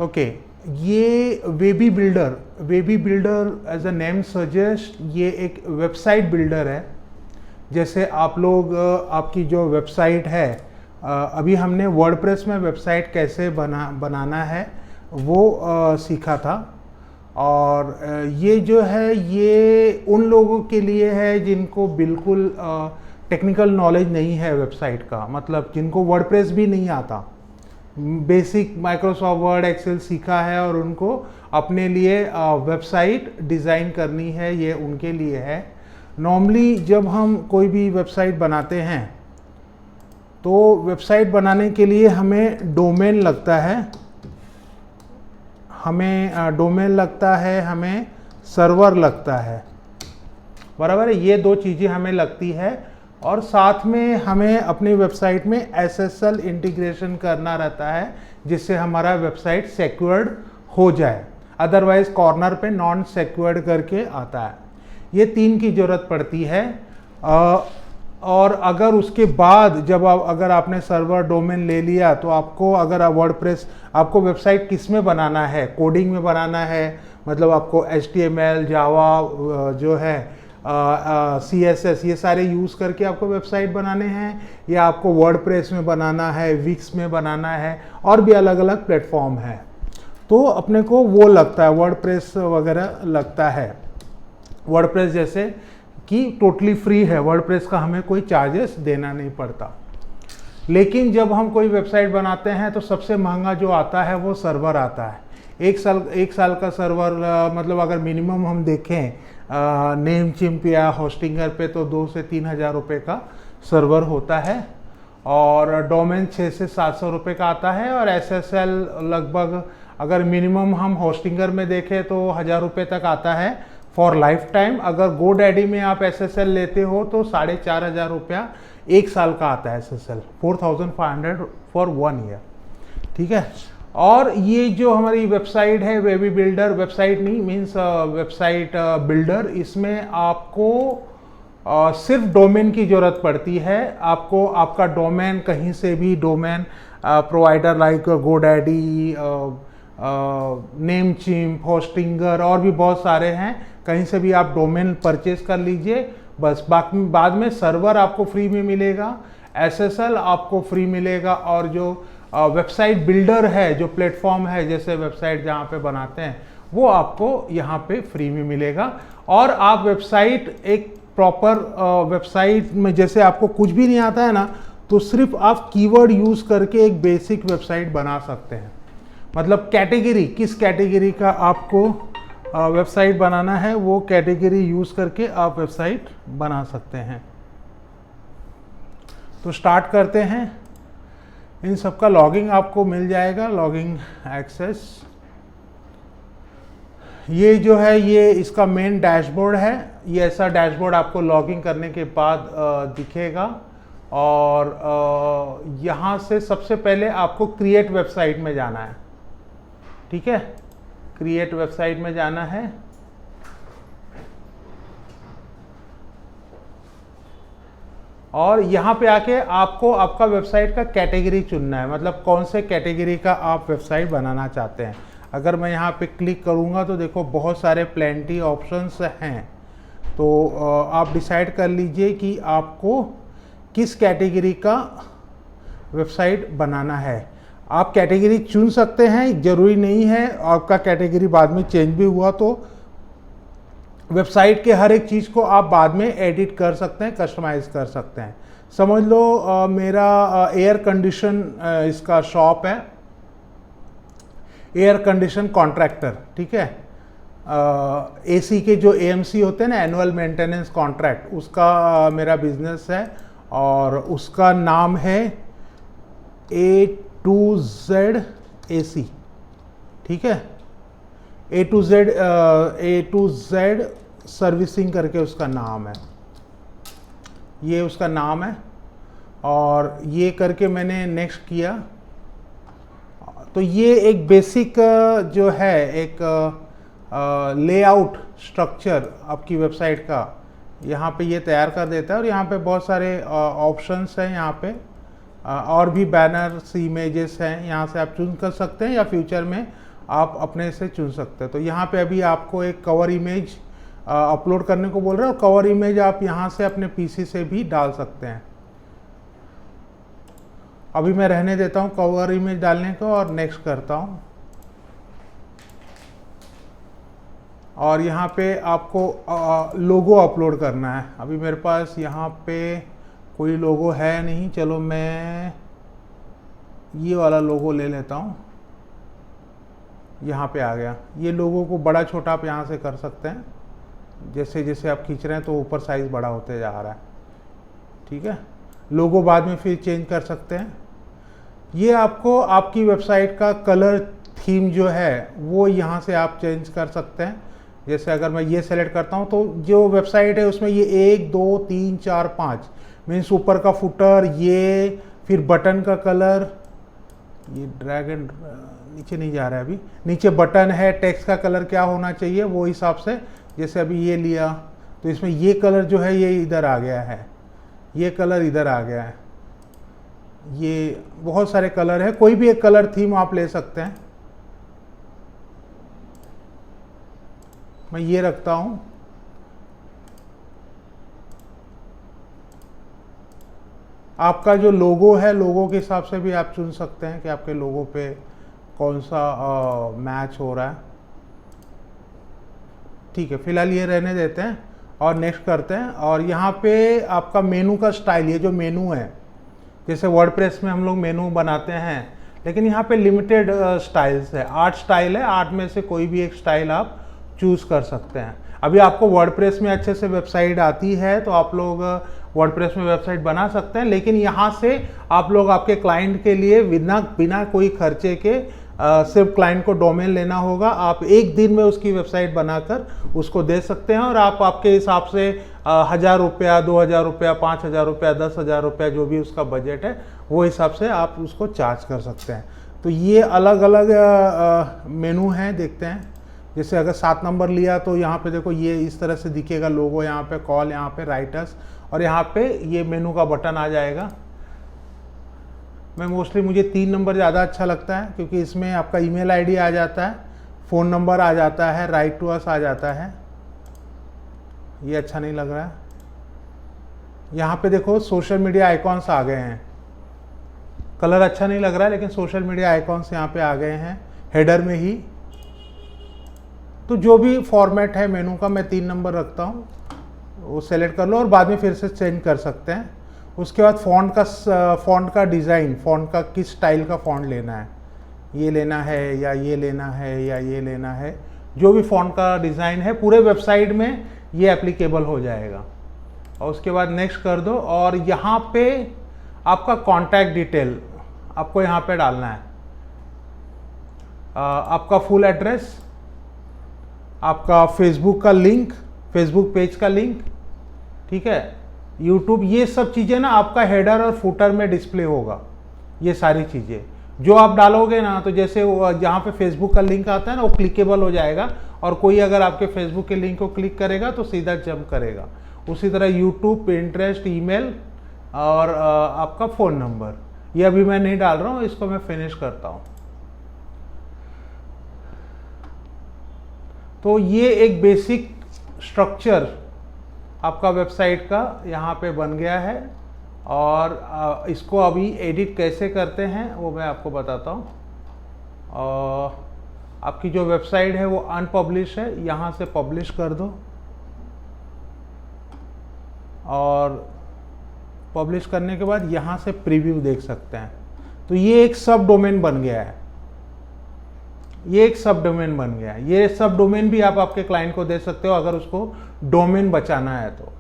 Okay, ये Weebly builder as a name suggest, ये एक वेबसाइट बिल्डर है। जैसे आप लोग आपकी जो वेबसाइट है, अभी हमने वर्डप्रेस में वेबसाइट कैसे बनाना है वो सीखा था। और ये जो है ये उन लोगों के लिए है जिनको बिल्कुल टेक्निकल नॉलेज नहीं है वेबसाइट का, मतलब जिनको वर्डप्रेस भी नहीं आता, बेसिक माइक्रोसॉफ्ट वर्ड एक्सेल सीखा है और उनको अपने लिए वेबसाइट डिज़ाइन करनी है, ये उनके लिए है। नॉर्मली जब हम कोई भी वेबसाइट बनाते हैं तो वेबसाइट बनाने के लिए हमें डोमेन लगता है, हमें सर्वर लगता है, बराबर है। ये दो चीज़ें हमें लगती है और साथ में हमें अपनी वेबसाइट में SSL इंटीग्रेशन करना रहता है जिससे हमारा वेबसाइट सिक्योर्ड हो जाए, अदरवाइज कॉर्नर पे नॉन सिक्योर्ड करके आता है। ये तीन की ज़रूरत पड़ती है। और अगर उसके बाद जब अगर आपने सर्वर डोमेन ले लिया तो आपको, अगर वर्डप्रेस आपको वेबसाइट किस में बनाना है, कोडिंग में बनाना है, मतलब आपको HTML जावा जो है CSS ये सारे यूज़ करके आपको वेबसाइट बनाने हैं, या आपको वर्डप्रेस में बनाना है, विक्स में बनाना है, और भी अलग अलग प्लेटफॉर्म है, तो अपने को वो लगता है वर्डप्रेस वगैरह लगता है। वर्डप्रेस जैसे कि टोटली फ्री है, वर्डप्रेस का हमें कोई चार्जेस देना नहीं पड़ता। लेकिन जब हम कोई वेबसाइट बनाते हैं तो सबसे महंगा जो आता है वो सर्वर आता है। एक साल का सर्वर, मतलब अगर मिनिमम हम देखें नेमचिम्प या होस्टिंगर पे तो 2 से 3 हज़ार रुपये का सर्वर होता है, और डोमेन 6 से 700 रुपये का आता है, और SSL लगभग अगर मिनिमम हम होस्टिंगर में देखें तो 1000 रुपये तक आता है फॉर लाइफ टाइम। अगर GoDaddy में आप SSL लेते हो तो 4500 रुपया 1 साल का आता है SSL, 4500 फॉर 1 ईयर, ठीक है। और ये जो हमारी वेबसाइट है वेबी बिल्डर, वेबसाइट नहीं मीन्स वेबसाइट बिल्डर, इसमें आपको सिर्फ डोमेन की ज़रूरत पड़ती है। आपको आपका डोमेन कहीं से भी, domain provider like GoDaddy, Namecheap, Hostinger और भी बहुत सारे हैं, कहीं से भी आप डोमेन परचेज कर लीजिए बस। बाकी बाद में सर्वर आपको फ्री में मिलेगा, SSL आपको फ्री मिलेगा, और जो वेबसाइट बिल्डर है, जो प्लेटफॉर्म है, जैसे वेबसाइट जहाँ पे बनाते हैं वो आपको यहाँ पे फ्री में मिलेगा। और आप वेबसाइट एक प्रॉपर वेबसाइट में, जैसे आपको कुछ भी नहीं आता है ना, तो सिर्फ आप कीवर्ड यूज़ करके एक बेसिक वेबसाइट बना सकते हैं। मतलब कैटेगरी, किस कैटेगरी का आपको वेबसाइट बनाना है वो कैटेगरी यूज़ करके आप वेबसाइट बना सकते हैं। तो स्टार्ट करते हैं। इन सब का लॉगिंग आपको मिल जाएगा, लॉगिंग एक्सेस। ये जो है ये इसका मेन डैशबोर्ड है। ये ऐसा डैशबोर्ड आपको लॉगिंग करने के बाद दिखेगा। और यहाँ से सबसे पहले आपको क्रिएट वेबसाइट में जाना है, ठीक है। क्रिएट वेबसाइट में जाना है। और यहाँ पे आके आपको आपका वेबसाइट का कैटेगरी चुनना है, मतलब कौन से कैटेगरी का आप वेबसाइट बनाना चाहते हैं। अगर मैं यहाँ पे क्लिक करूँगा तो देखो बहुत सारे प्लेंटी ऑप्शंस हैं, तो आप डिसाइड कर लीजिए कि आपको किस कैटेगरी का वेबसाइट बनाना है। आप कैटेगरी चुन सकते हैं, ज़रूरी नहीं है आपका कैटेगरी बाद में चेंज भी हुआ तो वेबसाइट के हर एक चीज़ को आप बाद में एडिट कर सकते हैं, कस्टमाइज़ कर सकते हैं। समझ लो मेरा एयर कंडीशन इसका शॉप है, एयर कंडीशन कॉन्ट्रैक्टर, ठीक है। AC के जो AMC होते हैं ना, एनुअल मेंटेनेंस कॉन्ट्रैक्ट, उसका मेरा बिजनेस है और उसका नाम है A to Z AC, ठीक है। A to Z सर्विसिंग करके उसका नाम है, ये उसका नाम है। और ये करके मैंने नेक्स्ट किया तो ये एक बेसिक जो है एक लेआउट स्ट्रक्चर आपकी वेबसाइट का यहाँ पे ये तैयार कर देता है। और यहाँ पे बहुत सारे ऑप्शंस हैं, यहाँ पे और भी बैनर्स इमेजेस हैं, यहाँ से आप चूज कर सकते हैं या फ्यूचर में आप अपने से चुन सकते हैं। तो यहाँ पे अभी आपको एक कवर इमेज अपलोड करने को बोल रहे हैं और कवर इमेज आप यहाँ से अपने पीसी से भी डाल सकते हैं। अभी मैं रहने देता हूँ कवर इमेज डालने को और नेक्स्ट करता हूँ। और यहाँ पे आपको लोगो अपलोड करना है। अभी मेरे पास यहाँ पे कोई लोगो है नहीं, चलो मैं ये वाला लोगो ले लेता हूँ। यहाँ पे आ गया। ये लोगो को बड़ा छोटा आप यहाँ से कर सकते हैं, जैसे जैसे आप खींच रहे हैं तो ऊपर साइज बड़ा होते जा रहा है। ठीक है, लोगो बाद में फिर चेंज कर सकते हैं। ये आपको आपकी वेबसाइट का कलर थीम जो है वो यहाँ से आप चेंज कर सकते हैं। जैसे अगर मैं ये सेलेक्ट करता हूँ तो जो वेबसाइट है उसमें ये 1 2 3 4 5 मीन्स ऊपर का फुटर, ये फिर बटन का कलर, ये ड्रैग एंड नीचे नहीं जा रहा है, अभी नीचे बटन है, टेक्स्ट का कलर क्या होना चाहिए वो हिसाब से। जैसे अभी ये लिया तो इसमें ये कलर जो है ये इधर आ गया है, ये कलर इधर आ गया है। ये बहुत सारे कलर है, कोई भी एक कलर थीम आप ले सकते हैं। मैं ये रखता हूं। आपका जो लोगो है, लोगो के हिसाब से भी आप चुन सकते हैं कि आपके लोगो पे कौन सा मैच हो रहा है। ठीक है, फिलहाल ये रहने देते हैं और नेक्स्ट करते हैं। और यहाँ पे आपका मेनू का स्टाइल, ये जो मेनू है, जैसे वर्डप्रेस में हम लोग मेनू बनाते हैं, लेकिन यहाँ पे लिमिटेड स्टाइल्स है, 8 स्टाइल है, 8 में से कोई भी एक स्टाइल आप चूज कर सकते हैं। अभी आपको वर्डप्रेस में अच्छे से वेबसाइट आती है तो आप लोग वर्डप्रेस में वेबसाइट बना सकते हैं, लेकिन यहाँ से आप लोग आपके क्लाइंट के लिए बिना कोई खर्चे के सिर्फ क्लाइंट को डोमेन लेना होगा। आप एक दिन में उसकी वेबसाइट बनाकर उसको दे सकते हैं और आप आपके हिसाब से 1000 रुपया, 2000 रुपया, 5000 रुपया, 10,000 रुपया, जो भी उसका बजट है वो हिसाब से आप उसको चार्ज कर सकते हैं। तो ये अलग अलग मेनू हैं, देखते हैं। जैसे अगर 7 नंबर लिया तो यहाँ पे देखो ये इस तरह से दिखेगा लोगो, यहाँ पे कॉल, यहाँ पे राइटर्स और यहाँ पे ये मेनू का बटन आ जाएगा। मुझे 3 नंबर ज़्यादा अच्छा लगता है क्योंकि इसमें आपका ईमेल आईडी आ जाता है, फ़ोन नंबर आ जाता है, राइट टू अस आ जाता है। ये अच्छा नहीं लग रहा है। यहाँ पे देखो सोशल मीडिया आइकॉन्स आ गए हैं। कलर अच्छा नहीं लग रहा है लेकिन सोशल मीडिया आइकॉन्स यहाँ पे आ गए हैं हेडर में ही। तो जो भी फॉर्मेट है मेनू का, मैं 3 नंबर रखता हूँ, वो सेलेक्ट कर लो और बाद में फिर से चेंज कर सकते हैं। उसके बाद फ़ॉन्ट का डिज़ाइन, फ़ॉन्ट का किस स्टाइल का फ़ॉन्ट लेना है, ये लेना है या ये लेना है या ये लेना है, जो भी फ़ॉन्ट का डिज़ाइन है पूरे वेबसाइट में ये एप्लीकेबल हो जाएगा। और उसके बाद नेक्स्ट कर दो और यहाँ पे आपका कॉन्टैक्ट डिटेल आपको यहाँ पे डालना है। आपका फुल एड्रेस, आपका फेसबुक का लिंक, फेसबुक पेज का लिंक, ठीक है, यूट्यूब, ये सब चीज़ें ना आपका हेडर और फुटर में डिस्प्ले होगा। ये सारी चीज़ें जो आप डालोगे ना, तो जैसे जहाँ पे फेसबुक का लिंक आता है ना वो क्लिकेबल हो जाएगा और कोई अगर आपके फेसबुक के लिंक को क्लिक करेगा तो सीधा जंप करेगा। उसी तरह यूट्यूब, पिंटरेस्ट, ईमेल और आपका फ़ोन नंबर, ये अभी मैं नहीं डाल रहा हूँ, इसको मैं फिनिश करता हूँ। तो ये एक बेसिक स्ट्रक्चर आपका वेबसाइट का यहाँ पे बन गया है। और इसको अभी एडिट कैसे करते हैं वो मैं आपको बताता हूँ। आपकी जो वेबसाइट है वो अनपब्लिश है, यहाँ से पब्लिश कर दो और पब्लिश करने के बाद यहाँ से प्रीव्यू देख सकते हैं। तो ये एक सब डोमेन बन गया है, ये एक सब डोमेन बन गया है। ये सब डोमेन भी आप आपके क्लाइंट को दे सकते हो अगर उसको डोमेन बचाना है तो,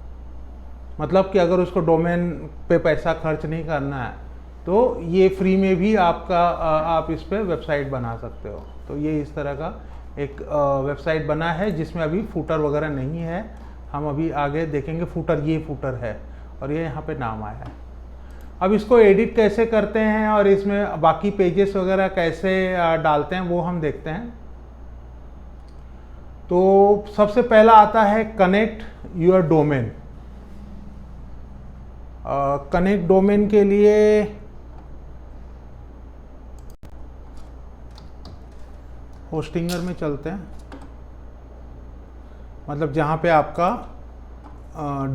मतलब कि अगर उसको डोमेन पे पैसा खर्च नहीं करना है तो ये फ्री में भी आप इस पे वेबसाइट बना सकते हो। तो ये इस तरह का एक वेबसाइट बना है जिसमें अभी फुटर वगैरह नहीं है। हम अभी आगे देखेंगे फुटर, ये फुटर है और ये यहाँ पे नाम आया है। अब इसको एडिट कैसे करते हैं और इसमें बाकी पेजेस वगैरह कैसे डालते हैं वो हम देखते हैं। तो सबसे पहला आता है connect your domain. Connect domain के लिए होस्टिंगर में चलते हैं, मतलब जहाँ पे आपका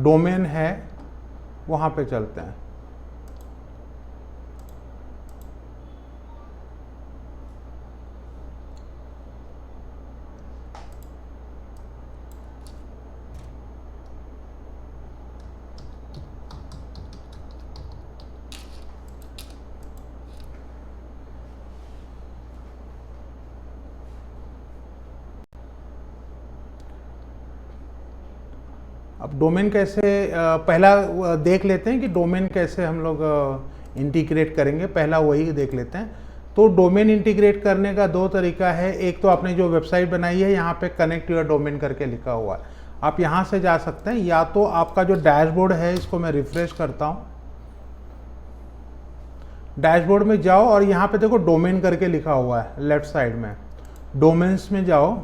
डोमेन है वहाँ पे चलते हैं। अब डोमेन कैसे पहला देख लेते हैं कि डोमेन कैसे हम लोग इंटीग्रेट करेंगे, पहला वही देख लेते हैं। तो डोमेन इंटीग्रेट करने का दो तरीका है। एक तो आपने जो वेबसाइट बनाई है यहाँ पे कनेक्ट योर डोमेन करके लिखा हुआ है, आप यहाँ से जा सकते हैं, या तो आपका जो डैशबोर्ड है इसको मैं रिफ्रेश करता हूँ, डैशबोर्ड में जाओ और यहाँ पे देखो डोमेन करके लिखा हुआ है लेफ्ट साइड में, डोमेन्स में जाओ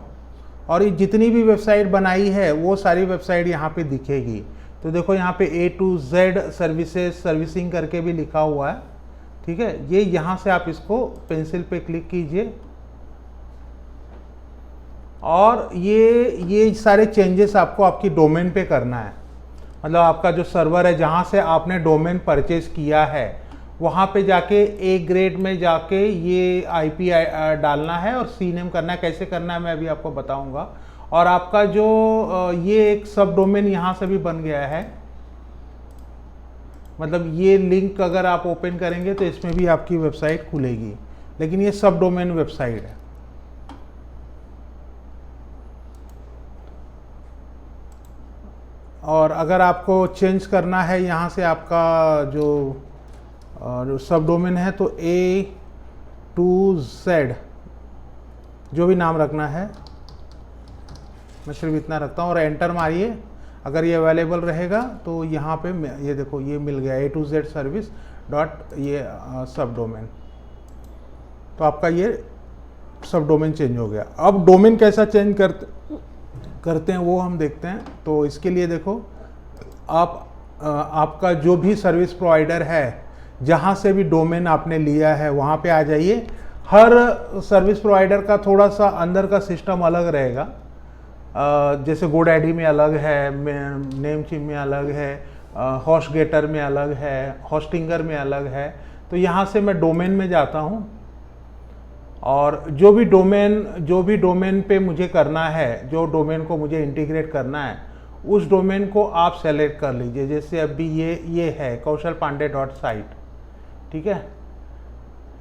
और ये जितनी भी वेबसाइट बनाई है वो सारी वेबसाइट यहाँ पे दिखेगी। तो देखो यहाँ पे A to Z services servicing करके भी लिखा हुआ है, ठीक है। ये यहाँ से आप इसको पेंसिल पे क्लिक कीजिए और ये सारे चेंजेस आपको आपकी डोमेन पे करना है। मतलब आपका जो सर्वर है जहाँ से आपने डोमेन परचेज किया है वहाँ पे जाके ए ग्रेड में जाके ये IP डालना है और CNAME करना है। कैसे करना है मैं अभी आपको बताऊंगा। और आपका जो ये एक सब डोमेन यहाँ से भी बन गया है, मतलब ये लिंक अगर आप ओपन करेंगे तो इसमें भी आपकी वेबसाइट खुलेगी, लेकिन ये सब डोमेन वेबसाइट है। और अगर आपको चेंज करना है यहाँ से आपका जो सब डोमेन है तो A to Z जो भी नाम रखना है, मैं सिर्फ इतना रखता हूँ और एंटर मारिए। अगर ये अवेलेबल रहेगा तो यहाँ पे ये देखो ये मिल गया A to Z service dot ये सब डोमेन। तो आपका ये सब डोमेन चेंज हो गया। अब डोमेन कैसा चेंज करते हैं वो हम देखते हैं। तो इसके लिए देखो आपका जो भी सर्विस प्रोवाइडर है जहाँ से भी डोमेन आपने लिया है वहाँ पे आ जाइए। हर सर्विस प्रोवाइडर का थोड़ा सा अंदर का सिस्टम अलग रहेगा, जैसे GoDaddy में अलग है, नेमचीम में अलग है, हॉस्टगेटर में अलग है, होस्टिंगर में अलग है। तो यहाँ से मैं डोमेन में जाता हूँ और जो भी डोमेन पे मुझे करना है, जो डोमेन को मुझे इंटीग्रेट करना है उस डोमेन को आप सेलेक्ट कर लीजिए। जैसे अभी ये है kaushal-pandey.site, ठीक है।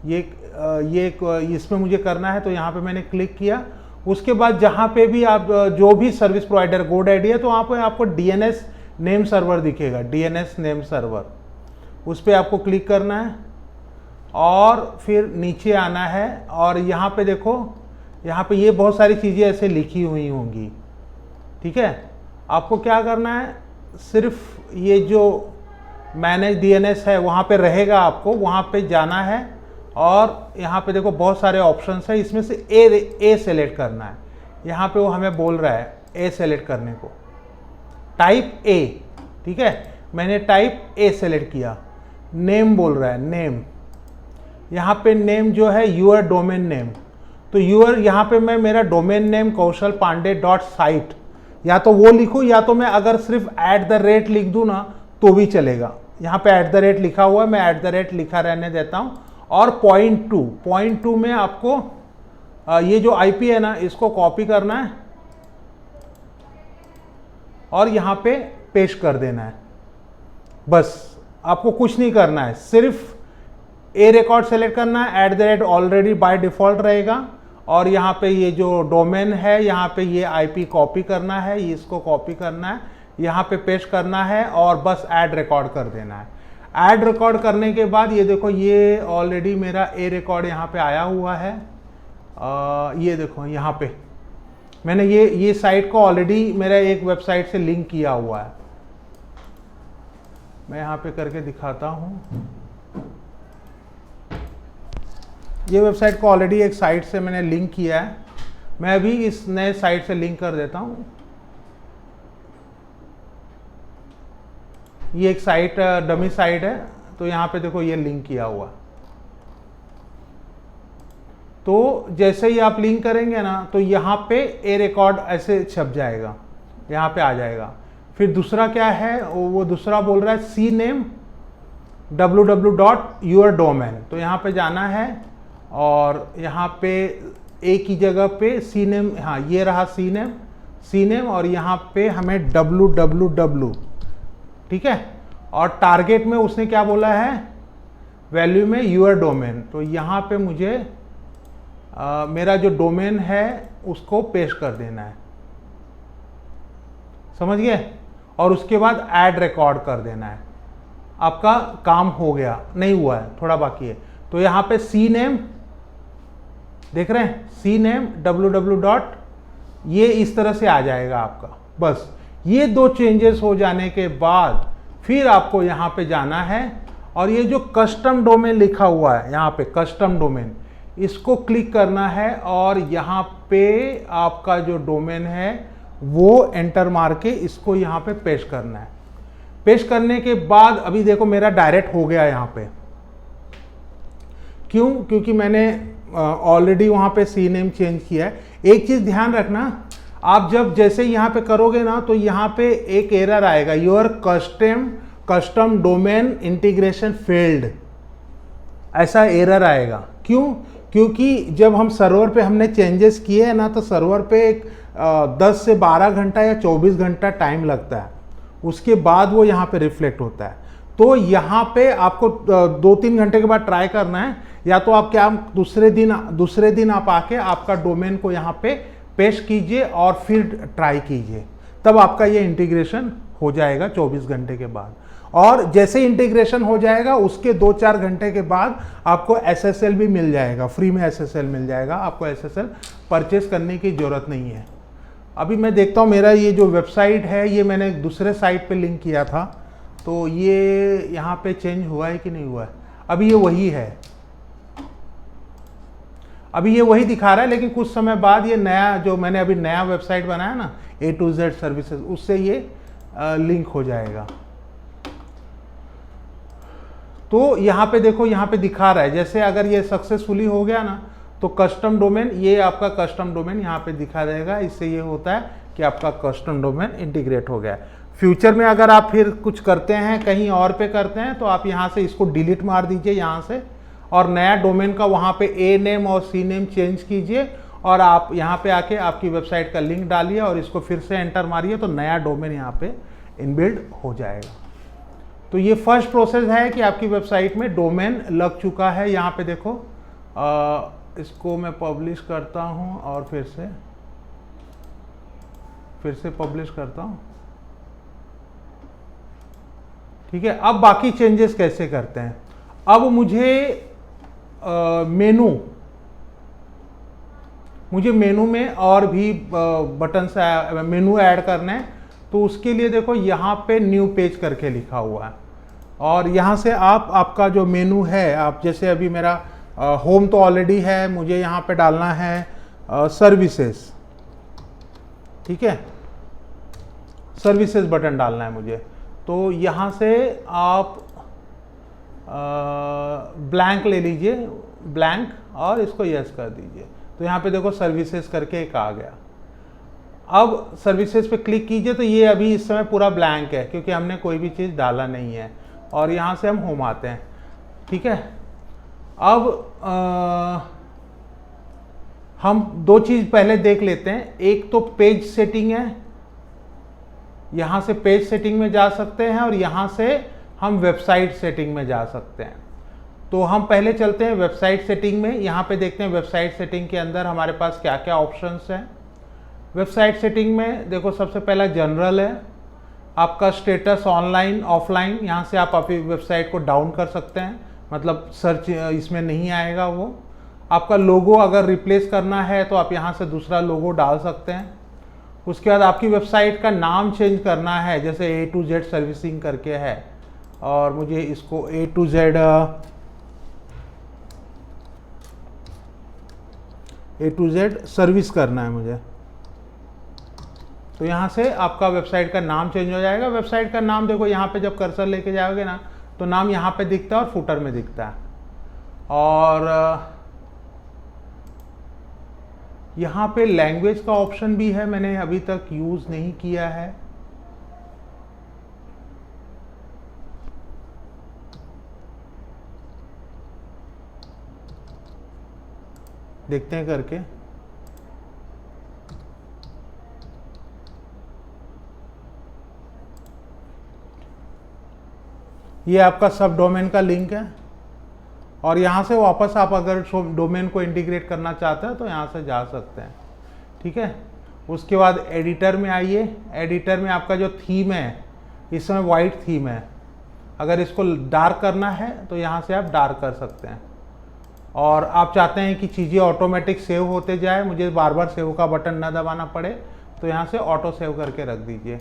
ये इसमें मुझे करना है तो यहाँ पे मैंने क्लिक किया। उसके बाद जहाँ पे भी आप जो भी सर्विस प्रोवाइडर GoDaddy है तो वहाँ पे आपको DNS नेम सर्वर दिखेगा, DNS नेम सर्वर, उस पर आपको क्लिक करना है और फिर नीचे आना है। और यहाँ पे देखो, यहाँ पे ये बहुत सारी चीज़ें ऐसे लिखी हुई होंगी, ठीक है। आपको क्या करना है, सिर्फ ये जो मैनेज DNS है वहाँ पे रहेगा, आपको वहाँ पे जाना है और यहाँ पे देखो बहुत सारे ऑप्शंस है, इसमें से ए सेलेक्ट करना है। यहाँ पे वो हमें बोल रहा है ए सेलेक्ट करने को, टाइप A, ठीक है। मैंने टाइप A सेलेक्ट किया। नेम बोल रहा है, नेम, यहाँ पे नेम जो है यूर डोमेन नेम, तो यूर यहाँ पे मैं मेरा डोमेन नेम kaushal-pandey.site या तो वो लिखूँ या तो मैं अगर सिर्फ @ लिख दूँ ना तो भी चलेगा। यहाँ पे @ लिखा हुआ है, मैं @ लिखा रहने देता हूँ। और .2 में आपको ये जो IP है ना इसको कॉपी करना है और यहाँ पे पेस्ट कर देना है। बस आपको कुछ नहीं करना है, सिर्फ A रिकॉर्ड सेलेक्ट करना है, @ ऑलरेडी बाय डिफॉल्ट रहेगा और यहाँ पे ये जो डोमेन है यहाँ पे ये IP कॉपी करना है, इसको कॉपी करना है, यहाँ पे पेस्ट करना है और बस ऐड रिकॉर्ड कर देना है। ऐड रिकॉर्ड करने के बाद ये देखो ये ऑलरेडी मेरा A रिकॉर्ड यहाँ पे आया हुआ है। ये देखो यहाँ पे मैंने ये साइट को ऑलरेडी मेरा एक वेबसाइट से लिंक किया हुआ है। मैं यहाँ पे करके दिखाता हूँ। ये वेबसाइट को ऑलरेडी एक साइट से मैंने लिंक किया है। मैं अभी इस नए साइट से लिंक कर देता हूँ। ये एक साइट डमी साइट है, तो यहाँ पे देखो ये लिंक किया हुआ। तो जैसे ही आप लिंक करेंगे ना तो यहाँ पे ए रिकॉर्ड ऐसे छप जाएगा, यहाँ पे आ जाएगा। फिर दूसरा क्या है, वो दूसरा बोल रहा है सी नेम www.yourdomain, तो यहाँ पे जाना है और यहाँ पे ए की जगह पे सी नेम, हाँ ये रहा सी नेम और यहाँ पे हमें www, ठीक है। और टारगेट में उसने क्या बोला है, वैल्यू में यूर डोमेन, तो यहाँ पे मुझे मेरा जो डोमेन है उसको पेस्ट कर देना है, समझ गए। और उसके बाद ऐड रिकॉर्ड कर देना है। आपका काम हो गया, नहीं हुआ है, थोड़ा बाकी है। तो यहाँ पे सी नेम देख रहे हैं, सी नेम www. ये इस तरह से आ जाएगा आपका। बस ये दो चेंजेस हो जाने के बाद फिर आपको यहाँ पे जाना है और ये जो कस्टम डोमेन लिखा हुआ है यहाँ पे, कस्टम डोमेन, इसको क्लिक करना है और यहाँ पे आपका जो डोमेन है वो एंटर मार के इसको यहाँ पे पेस्ट करना है। पेस्ट करने के बाद अभी देखो मेरा डायरेक्ट हो गया यहाँ पे। क्यों? क्योंकि मैंने ऑलरेडी वहाँ पे सी नेम चेंज किया है। एक चीज़ ध्यान रखना, आप जब जैसे यहाँ पे करोगे ना तो यहाँ पे एक एरर आएगा, your custom domain integration failed, ऐसा एरर आएगा। क्यों? क्योंकि जब हम सर्वर पे हमने चेंजेस किए हैं ना तो सर्वर पे एक 10 से 12 घंटा या 24 घंटा टाइम लगता है, उसके बाद वो यहाँ पे रिफ्लेक्ट होता है। तो यहाँ पे आपको 2-3 घंटे के बाद ट्राई करना है, या तो आप क्या दूसरे दिन आप आके आपका डोमेन को यहाँ पे पेस्ट कीजिए और फिर ट्राई कीजिए, तब आपका ये इंटीग्रेशन हो जाएगा 24 घंटे के बाद। और जैसे इंटीग्रेशन हो जाएगा उसके 2-4 घंटे के बाद आपको SSL भी मिल जाएगा, फ्री में SSL मिल जाएगा, आपको SSL परचेस करने की ज़रूरत नहीं है। अभी मैं देखता हूँ मेरा ये जो वेबसाइट है ये मैंने दूसरे साइट पे लिंक किया था, तो ये यहाँ पे चेंज हुआ है कि नहीं हुआ है। अभी ये वही है, अभी ये वही दिखा रहा है, लेकिन कुछ समय बाद ये नया जो मैंने अभी नया वेबसाइट बनाया ना A to Z सर्विसेज, उससे ये लिंक हो जाएगा। तो यहाँ पे देखो, यहाँ पे दिखा रहा है जैसे अगर ये सक्सेसफुली हो गया ना तो कस्टम डोमेन, ये आपका कस्टम डोमेन यहाँ पे दिखा देगा। इससे ये होता है कि आपका कस्टम डोमेन इंटीग्रेट हो गया है। फ्यूचर में अगर आप फिर कुछ करते हैं, कहीं और पे करते हैं, तो आप यहाँ से इसको डिलीट मार दीजिए यहाँ से, और नया डोमेन का वहाँ पे ए नेम और सी नेम चेंज कीजिए और आप यहाँ पे आके आपकी वेबसाइट का लिंक डालिए और इसको फिर से एंटर मारिए, तो नया डोमेन यहाँ पे इनबिल्ड हो जाएगा। तो ये फर्स्ट प्रोसेस है कि आपकी वेबसाइट में डोमेन लग चुका है। यहाँ पे देखो, इसको मैं पब्लिश करता हूँ और फिर से पब्लिश करता हूँ, ठीक है। अब बाकी चेंजेस कैसे करते हैं। अब मुझे मेनू में और भी बटन से मेनू ऐड करना है, तो उसके लिए देखो यहाँ पे न्यू पेज करके लिखा हुआ है और यहाँ से आप आपका जो मेनू है, आप जैसे अभी मेरा होम तो ऑलरेडी है, मुझे यहाँ पे डालना है सर्विसेज, ठीक है, सर्विसेज बटन डालना है मुझे। तो यहाँ से आप ब्लैंक ले लीजिए, ब्लैंक, और इसको यस कर दीजिए। तो यहाँ पे देखो सर्विसेज करके एक आ गया। अब सर्विसेज पे क्लिक कीजिए तो ये अभी इस समय पूरा ब्लैंक है क्योंकि हमने कोई भी चीज़ डाला नहीं है। और यहाँ से हम होम आते हैं, ठीक है। अब हम दो चीज़ पहले देख लेते हैं। एक तो पेज सेटिंग है, यहाँ से पेज सेटिंग में जा सकते हैं और यहाँ से हम वेबसाइट सेटिंग में जा सकते हैं। तो हम पहले चलते हैं वेबसाइट सेटिंग में। यहाँ पे देखते हैं वेबसाइट सेटिंग के अंदर हमारे पास क्या क्या ऑप्शंस हैं। वेबसाइट सेटिंग में देखो सबसे पहला जनरल है, आपका स्टेटस ऑनलाइन ऑफलाइन, यहाँ से आप अपनी वेबसाइट को डाउन कर सकते हैं, मतलब सर्च इसमें नहीं आएगा वो। आपका लोगो अगर रिप्लेस करना है तो आप यहाँ से दूसरा लोगो डाल सकते हैं। उसके बाद आपकी वेबसाइट का नाम चेंज करना है, जैसे A to Z सर्विसिंग करके है और मुझे इसको A to Z सर्विस करना है मुझे। तो यहाँ से आपका वेबसाइट का नाम चेंज हो जाएगा। वेबसाइट का नाम देखो यहाँ पे जब कर्सर लेके जाओगे ना तो नाम यहाँ पे दिखता है और फुटर में दिखता है। और यहाँ पे लैंग्वेज का ऑप्शन भी है, मैंने अभी तक यूज़ नहीं किया है। देखते हैं करके। ये आपका सब डोमेन का लिंक है और यहाँ से वापस आप अगर डोमेन को इंटीग्रेट करना चाहते हैं तो यहाँ से जा सकते हैं। ठीक है, उसके बाद एडिटर में आइए। एडिटर में आपका जो थीम है, इस समय वाइट थीम है, अगर इसको डार्क करना है तो यहाँ से आप डार्क कर सकते हैं। और आप चाहते हैं कि चीज़ें ऑटोमेटिक सेव होते जाए, मुझे बार बार सेव का बटन ना दबाना पड़े, तो यहाँ से ऑटो सेव करके रख दीजिए।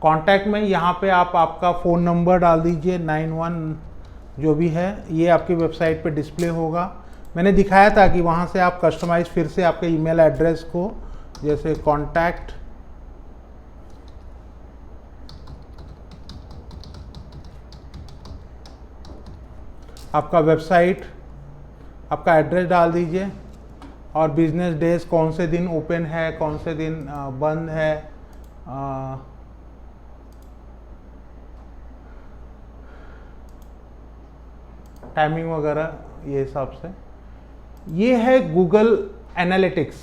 कॉन्टैक्ट में यहाँ पे आप आपका फ़ोन नंबर डाल दीजिए, 91 जो भी है, ये आपकी वेबसाइट पे डिस्प्ले होगा। मैंने दिखाया था कि वहाँ से आप कस्टमाइज फिर से आपके ईमेल एड्रेस को, जैसे कॉन्टैक्ट, आपका वेबसाइट, आपका एड्रेस डाल दीजिए और बिजनेस डेज, कौन से दिन ओपन है, कौन से दिन बंद है, टाइमिंग वगैरह, ये हिसाब से। ये है गूगल एनालिटिक्स।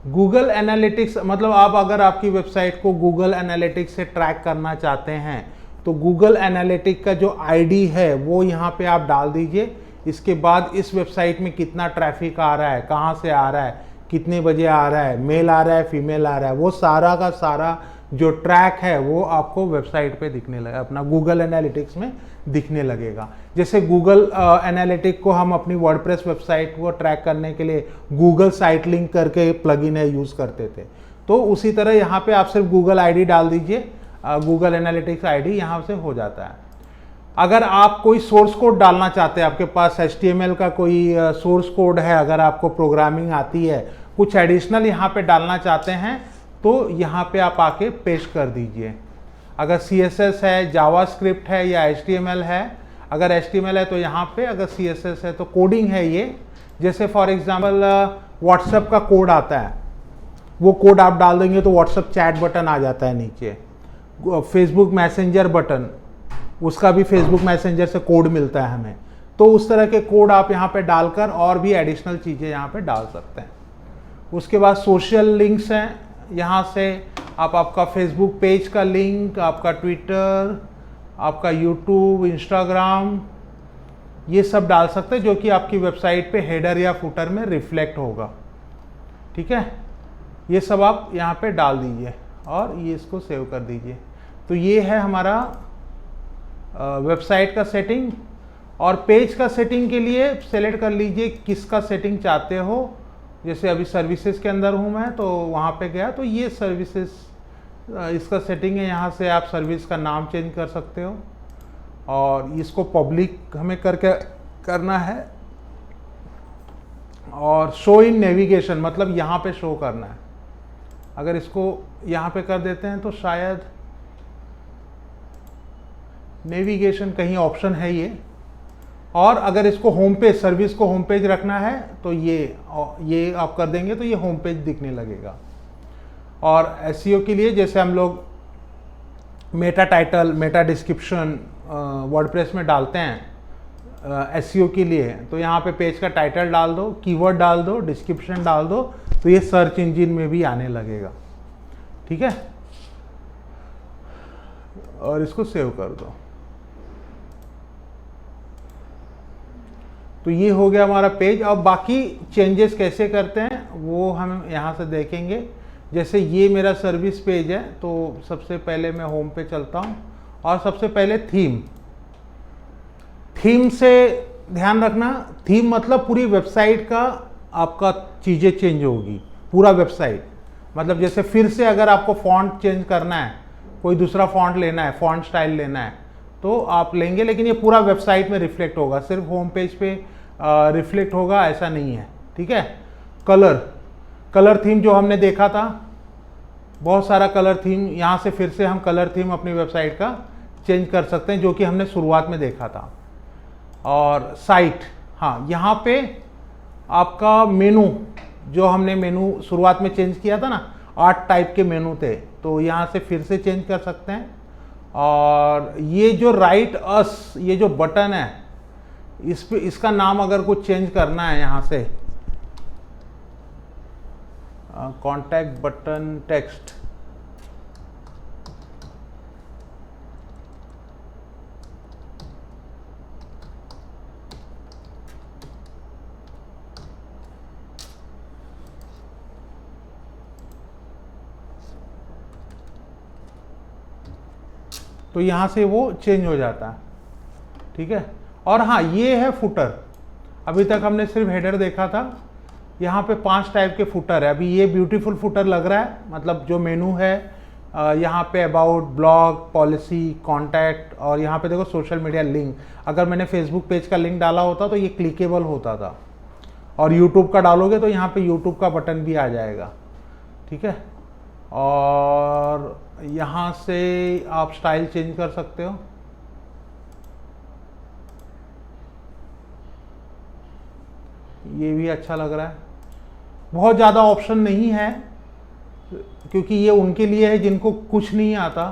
गूगल एनालिटिक्स मतलब आप अगर आपकी वेबसाइट को गूगल एनालिटिक्स से ट्रैक करना चाहते हैं तो गूगल एनालिटिक्स का जो आईडी है वो यहाँ पे आप डाल दीजिए। इसके बाद इस वेबसाइट में कितना ट्रैफिक आ रहा है, कहाँ से आ रहा है, कितने बजे आ रहा है, मेल आ रहा है, फीमेल आ रहा है, वो सारा का सारा जो ट्रैक है वो आपको वेबसाइट पे दिखने लगा, अपना गूगल एनालिटिक्स में दिखने लगेगा। जैसे गूगल एनालिटिक्स को हम अपनी वर्डप्रेस वेबसाइट को ट्रैक करने के लिए गूगल साइट लिंक करके प्लगइन है यूज़ करते थे, तो उसी तरह यहाँ पे आप सिर्फ गूगल आईडी डाल दीजिए, गूगल एनालिटिक्स आईडी यहाँ से हो जाता है। अगर आप कोई सोर्स कोड डालना चाहते हैं, आपके पास HTML का कोई सोर्स कोड है, अगर आपको प्रोग्रामिंग आती है, कुछ एडिशनल यहाँ पे डालना चाहते हैं तो यहाँ पे आप आके पेस्ट कर दीजिए। अगर CSS है, जावास्क्रिप्ट है या HTML है, अगर HTML है तो यहाँ पे, अगर CSS है तो कोडिंग है ये। जैसे फॉर एग्जांपल व्हाट्सएप का कोड आता है, वो कोड आप डाल देंगे तो व्हाट्सएप चैट बटन आ जाता है नीचे। फेसबुक मैसेंजर बटन, उसका भी फेसबुक मैसेंजर से कोड मिलता है हमें, तो उस तरह के कोड आप यहाँ पे डालकर और भी एडिशनल चीज़ें यहाँ पे डाल सकते हैं। उसके बाद सोशल लिंक्स हैं, यहाँ से आप आपका फेसबुक पेज का लिंक, आपका ट्विटर, आपका यूट्यूब, इंस्टाग्राम, ये सब डाल सकते हैं जो कि आपकी वेबसाइट पे हेडर या फुटर में रिफ्लेक्ट होगा। ठीक है, ये सब आप यहाँ पे डाल दीजिए और ये इसको सेव कर दीजिए। तो ये है हमारा वेबसाइट का सेटिंग। और पेज का सेटिंग के लिए सेलेक्ट कर लीजिए किसका सेटिंग चाहते हो। जैसे अभी सर्विसेज के अंदर हूँ मैं, तो वहाँ पे गया तो ये सर्विसेज इसका सेटिंग है, यहाँ से आप सर्विस का नाम चेंज कर सकते हो और इसको पब्लिक हमें करके करना है। और शो इन नेविगेशन मतलब यहाँ पे शो करना है, अगर इसको यहाँ पे कर देते हैं तो शायद नेविगेशन कहीं ऑप्शन है ये। और अगर इसको होम पेज, सर्विस को होम पेज रखना है तो ये आप कर देंगे तो ये होम पेज दिखने लगेगा। और एसईओ के लिए जैसे हम लोग Meta title, Meta description WordPress में डालते हैं एसईओ के लिए, तो यहाँ पे पेज का टाइटल डाल दो, कीवर्ड डाल दो, डिस्क्रिप्शन डाल दो, तो ये सर्च इंजन में भी आने लगेगा। ठीक है, और इसको सेव कर दो। तो ये हो गया हमारा पेज। अब बाकी चेंजेस कैसे करते हैं वो हम यहाँ से देखेंगे। जैसे ये मेरा सर्विस पेज है, तो सबसे पहले मैं होम पे चलता हूँ और सबसे पहले थीम से ध्यान रखना, थीम मतलब पूरी वेबसाइट का आपका चीज़ें चेंज होगी, पूरा वेबसाइट। मतलब जैसे फिर से अगर आपको फॉन्ट चेंज करना है, कोई दूसरा फॉन्ट लेना है, फॉन्ट स्टाइल लेना है, तो आप लेंगे, लेकिन ये पूरा वेबसाइट में रिफ्लेक्ट होगा, सिर्फ होम पेज पे रिफ्लेक्ट होगा ऐसा नहीं है। ठीक है, कलर थीम जो हमने देखा था, बहुत सारा कलर थीम, यहाँ से फिर से हम कलर थीम अपनी वेबसाइट का चेंज कर सकते हैं जो कि हमने शुरुआत में देखा था। और साइट, हाँ, यहाँ पे आपका मेनू जो हमने मेनू शुरुआत में चेंज किया था ना, 8 टाइप के मेनू थे, तो यहाँ से फिर से चेंज कर सकते हैं। और ये जो राइट अस, ये जो बटन है, इस पे इसका नाम अगर कुछ चेंज करना है यहाँ से, कॉन्टैक्ट बटन टेक्स्ट, तो यहाँ से वो चेंज हो जाता है। ठीक है। और हाँ, ये है फुटर। अभी तक हमने सिर्फ हेडर देखा था, यहाँ पे 5 टाइप के फुटर है। अभी ये ब्यूटीफुल फुटर लग रहा है, मतलब जो मेनू है यहाँ पे अबाउट, ब्लॉग, पॉलिसी, कॉन्टैक्ट, और यहाँ पे देखो सोशल मीडिया लिंक। अगर मैंने फेसबुक पेज का लिंक डाला होता तो ये क्लिकेबल होता था, और यूट्यूब का डालोगे तो यहाँ पे यूट्यूब का बटन भी आ जाएगा। ठीक है। और यहाँ से आप स्टाइल चेंज कर सकते हो। ये भी अच्छा लग रहा है। बहुत ज़्यादा ऑप्शन नहीं है, क्योंकि ये उनके लिए है जिनको कुछ नहीं आता,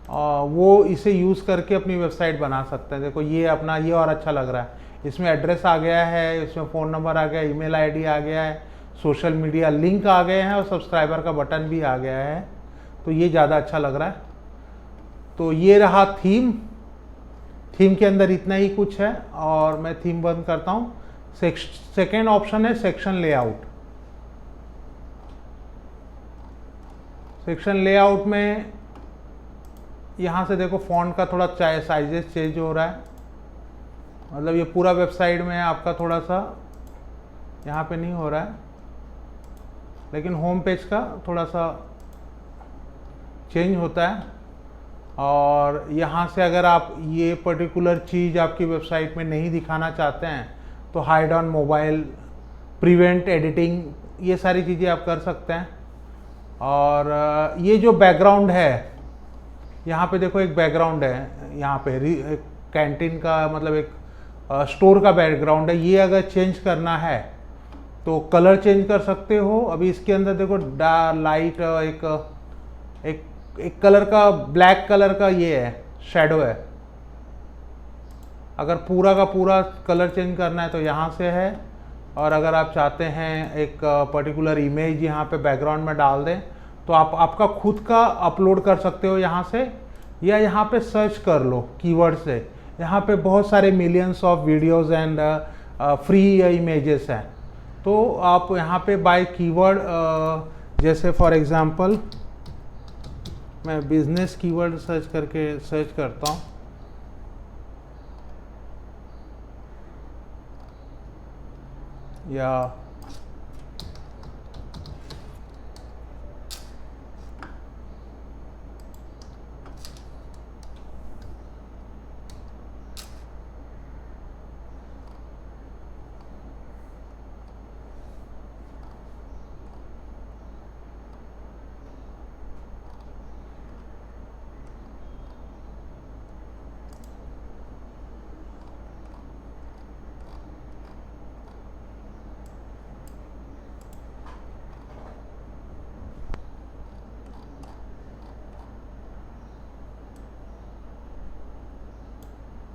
वो इसे यूज़ करके अपनी वेबसाइट बना सकते हैं। देखो ये अपना, ये और अच्छा लग रहा है। इसमें एड्रेस आ गया है, इसमें फ़ोन नंबर आ गया, ईमेल आईडी आ गया है, सोशल मीडिया लिंक आ गए हैं, और सब्सक्राइबर का बटन भी आ गया है। तो ये ज़्यादा अच्छा लग रहा है। तो ये रहा थीम। थीम के अंदर इतना ही कुछ है, और मैं थीम बंद करता हूँ। सेकेंड ऑप्शन है सेक्शन लेआउट। सेक्शन लेआउट में यहाँ से देखो फॉन्ट का थोड़ा साइजेस चेंज हो रहा है, मतलब ये पूरा वेबसाइट में आपका थोड़ा सा यहाँ पे नहीं हो रहा है, लेकिन होम पेज का थोड़ा सा चेंज होता है। और यहाँ से अगर आप ये पर्टिकुलर चीज़ आपकी वेबसाइट में नहीं दिखाना चाहते हैं तो hide on mobile, prevent editing, ये सारी चीज़ें आप कर सकते हैं। और ये जो बैकग्राउंड है, यहाँ पे देखो एक बैकग्राउंड है, यहाँ पे एक कैंटीन का, मतलब एक स्टोर का बैकग्राउंड है। ये अगर चेंज करना है तो कलर चेंज कर सकते हो। अभी इसके अंदर देखो लाइट, एक कलर का, ब्लैक कलर का ये है, शैडो है। अगर पूरा का पूरा कलर चेंज करना है तो यहाँ से है। और अगर आप चाहते हैं एक पर्टिकुलर इमेज यहाँ पे बैकग्राउंड में डाल दें तो आप आपका खुद का अपलोड कर सकते हो यहाँ से, या यहाँ पे सर्च कर लो कीवर्ड से। यहाँ पे बहुत सारे millions of videos and free images हैं। तो आप यहाँ पे बाय कीवर्ड, जैसे फॉर एग्जांपल मैं बिजनेस कीवर्ड सर्च करके सर्च करता हूँ, या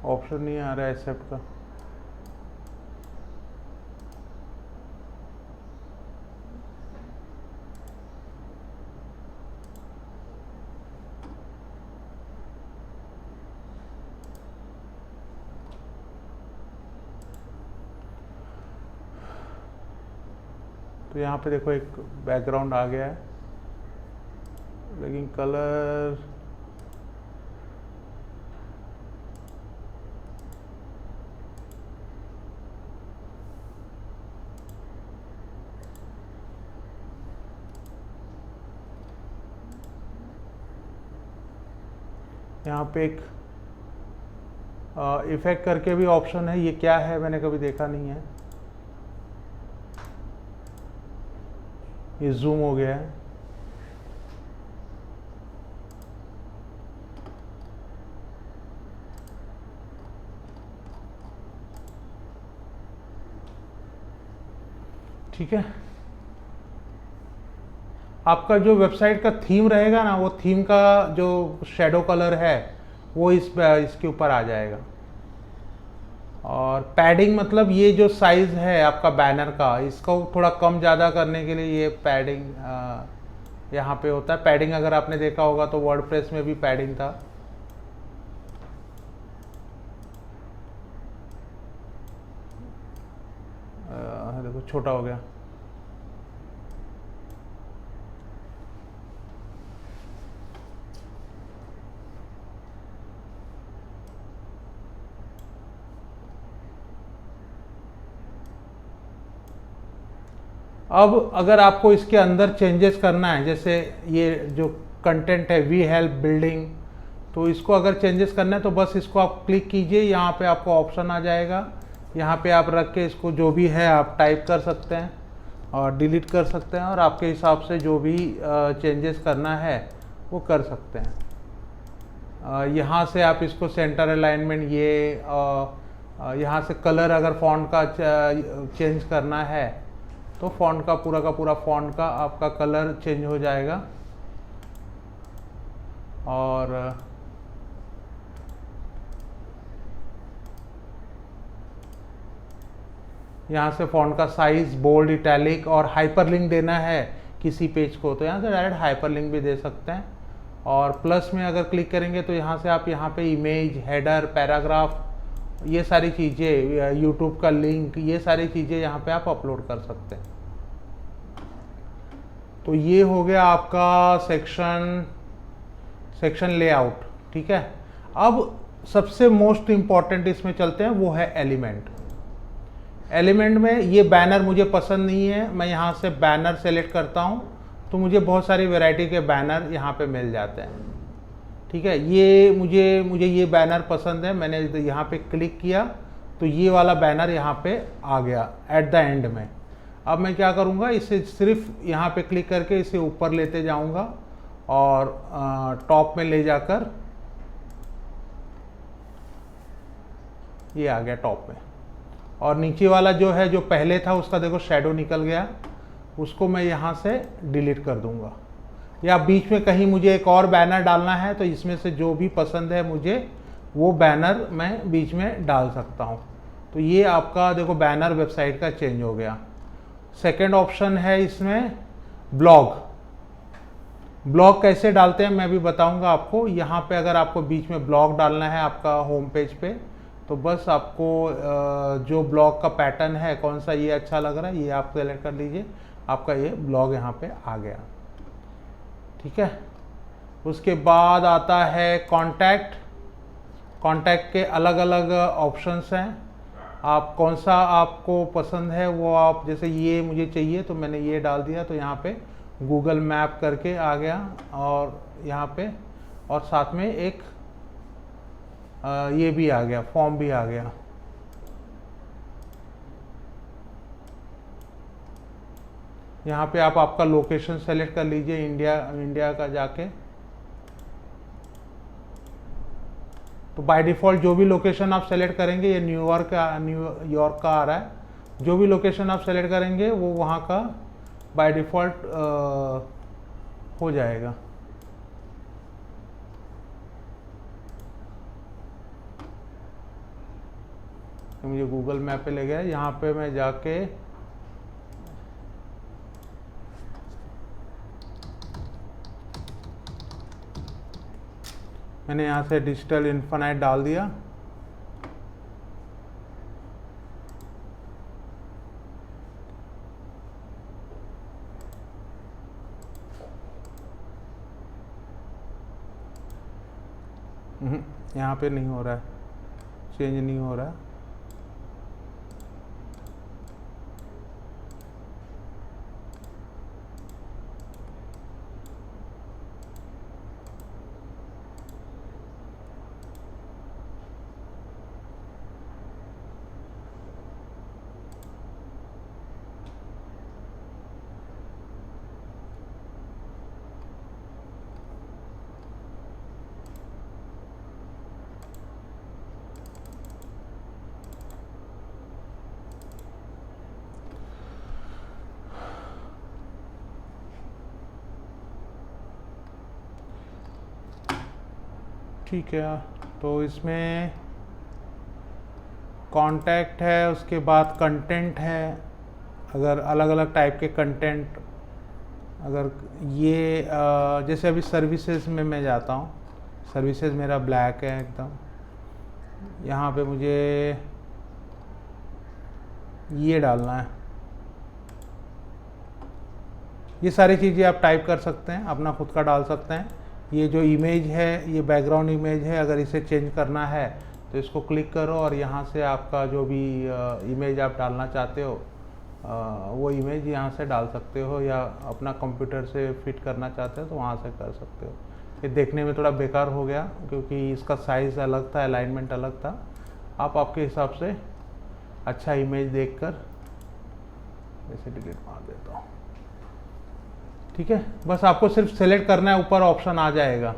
ऑप्शन नहीं आ रहा है एक्सेप्ट का। तो यहाँ पे देखो एक बैकग्राउंड आ गया है, लेकिन कलर यहाँ पे एक इफेक्ट करके भी ऑप्शन है। ये क्या है, मैंने कभी देखा नहीं है। ये जूम हो गया है। ठीक है। आपका जो वेबसाइट का थीम रहेगा ना, वो थीम का जो शेडो कलर है वो इसके ऊपर आ जाएगा। और पैडिंग मतलब ये जो साइज़ है आपका बैनर का, इसको थोड़ा कम ज़्यादा करने के लिए ये पैडिंग यहाँ पे होता है। पैडिंग अगर आपने देखा होगा तो वर्डप्रेस में भी पैडिंग था। देखो छोटा हो गया। अब अगर आपको इसके अंदर चेंजेस करना है, जैसे ये जो कंटेंट है वी हेल्प बिल्डिंग, तो इसको अगर चेंजेस करना है तो बस इसको आप क्लिक कीजिए, यहाँ पे आपको ऑप्शन आ जाएगा। यहाँ पे आप रख के इसको जो भी है आप टाइप कर सकते हैं और डिलीट कर सकते हैं, और आपके हिसाब से जो भी चेंजेस करना है वो कर सकते हैं। यहाँ से आप इसको सेंटर अलाइनमेंट, ये यहाँ से कलर अगर फॉन्ट का चेंज करना है तो फॉन्ट का पूरा फॉन्ट का आपका कलर चेंज हो जाएगा। और यहाँ से फॉन्ट का साइज, बोल्ड, इटैलिक और हाइपरलिंक देना है किसी पेज को तो यहाँ से डायरेक्ट हाइपरलिंक भी दे सकते हैं। और प्लस में अगर क्लिक करेंगे तो यहाँ से आप यहाँ पे इमेज, हेडर, पैराग्राफ, ये सारी चीज़ें, यूट्यूब का लिंक, ये सारी चीज़ें यहाँ पे आप अपलोड कर सकते हैं। तो ये हो गया आपका सेक्शन लेआउट। ठीक है, अब सबसे मोस्ट इम्पॉर्टेंट इसमें चलते हैं, वो है एलिमेंट। एलिमेंट में ये बैनर मुझे पसंद नहीं है, मैं यहाँ से बैनर सेलेक्ट करता हूँ तो मुझे बहुत सारी वैरायटी के बैनर यहाँ पे मिल जाते हैं। ठीक है, ये मुझे ये बैनर पसंद है, मैंने यहाँ पे क्लिक किया तो ये वाला बैनर यहाँ पे आ गया एट द एंड में। अब मैं क्या करूँगा, इसे सिर्फ यहाँ पे क्लिक करके इसे ऊपर लेते जाऊँगा और टॉप में ले जाकर ये आ गया टॉप में। और नीचे वाला जो है, जो पहले था उसका देखो शेडो निकल गया, उसको मैं यहाँ से डिलीट कर दूँगा। या बीच में कहीं मुझे एक और बैनर डालना है तो इसमें से जो भी पसंद है मुझे वो बैनर मैं बीच में डाल सकता हूँ। तो ये आपका देखो बैनर वेबसाइट का चेंज हो गया। सेकंड ऑप्शन है इसमें ब्लॉग। ब्लॉग कैसे डालते हैं मैं भी बताऊंगा आपको। यहाँ पे अगर आपको बीच में ब्लॉग डालना है आपका होम पेज पे, तो बस आपको जो ब्लॉग का पैटर्न है, कौन सा ये अच्छा लग रहा है, ये आप सेलेक्ट कर लीजिए, आपका ये ब्लॉग यहाँ पे आ गया। ठीक है, उसके बाद आता है कॉन्टैक्ट। कॉन्टैक्ट के अलग अलग ऑप्शंस हैं, आप कौन सा आपको पसंद है वो आप, जैसे ये मुझे चाहिए तो मैंने ये डाल दिया, तो यहाँ पे गूगल मैप करके आ गया और यहाँ पे, और साथ में एक ये भी आ गया, फॉर्म भी आ गया। यहाँ पे आप आपका लोकेशन सेलेक्ट कर लीजिए, इंडिया का जाके। तो बाय डिफ़ॉल्ट जो भी लोकेशन आप सेलेक्ट करेंगे, ये न्यूयॉर्क का आ रहा है, जो भी लोकेशन आप सेलेक्ट करेंगे वो वहाँ का बाय डिफ़ॉल्ट हो जाएगा। तो मुझे गूगल मैप पे ले गया, यहाँ पे मैं जाके मैंने यहाँ से डिजिटल इन्फिनाइट डाल दिया। यहाँ पे नहीं हो रहा है, चेंज नहीं हो रहा है। ठीक है, तो इसमें कॉन्टैक्ट है, उसके बाद कंटेंट है। अगर अलग अलग टाइप के कंटेंट, अगर ये जैसे अभी सर्विसेज में मैं जाता हूँ, सर्विसेज मेरा ब्लैक है एकदम। यहाँ पे मुझे ये डालना है। ये सारी चीज़ें आप टाइप कर सकते हैं, अपना खुद का डाल सकते हैं। ये जो इमेज है, ये बैकग्राउंड इमेज है, अगर इसे चेंज करना है तो इसको क्लिक करो और यहाँ से आपका जो भी इमेज आप डालना चाहते हो वो इमेज यहाँ से डाल सकते हो, या अपना कंप्यूटर से फिट करना चाहते हो तो वहाँ से कर सकते हो। ये देखने में थोड़ा बेकार हो गया क्योंकि इसका साइज़ अलग था, अलाइनमेंट अलग था। आप आपके हिसाब से अच्छा इमेज देखकर ऐसे डिलीट मार देता हूँ। ठीक है, बस आपको सिर्फ सेलेक्ट करना है, ऊपर ऑप्शन आ जाएगा।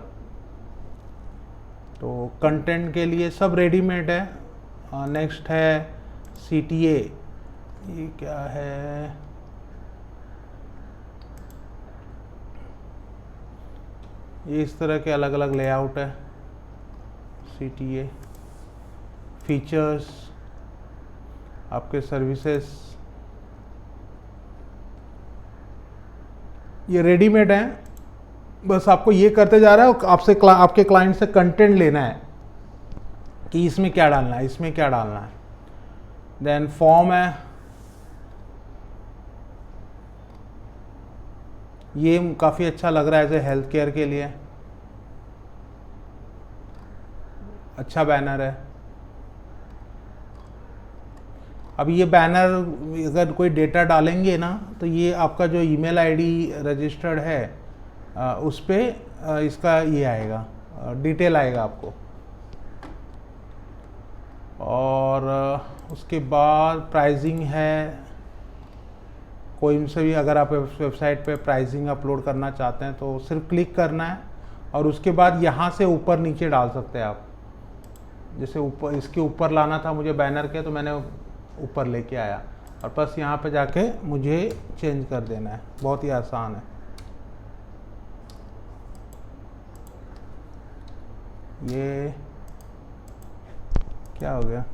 तो कंटेंट के लिए सब रेडीमेड है। नेक्स्ट है CTA। ये क्या है? ये इस तरह के अलग अलग लेआउट है। CTA फीचर्स, आपके सर्विसेज, ये रेडीमेड है। बस आपको ये करते जा रहा है, आपसे आपके क्लाइंट से कंटेंट लेना है कि इसमें क्या डालना है, इसमें क्या डालना है। देन फॉर्म है, ये काफ़ी अच्छा लग रहा है एज ए हेल्थ केयर के लिए, अच्छा बैनर है। अब ये बैनर अगर कोई डेटा डालेंगे ना तो ये आपका जो ईमेल आईडी रजिस्टर्ड है उस पर इसका ये आएगा, डिटेल आएगा आपको। और उसके बाद प्राइसिंग है। कोई से भी अगर आप वेबसाइट पे प्राइसिंग अपलोड करना चाहते हैं तो सिर्फ क्लिक करना है और उसके बाद यहाँ से ऊपर नीचे डाल सकते हैं आप। जैसे ऊपर, इसके ऊपर लाना था मुझे बैनर के, तो मैंने ऊपर लेके आया और बस यहाँ पे जाके मुझे चेंज कर देना है। बहुत ही आसान है। ये क्या हो गया?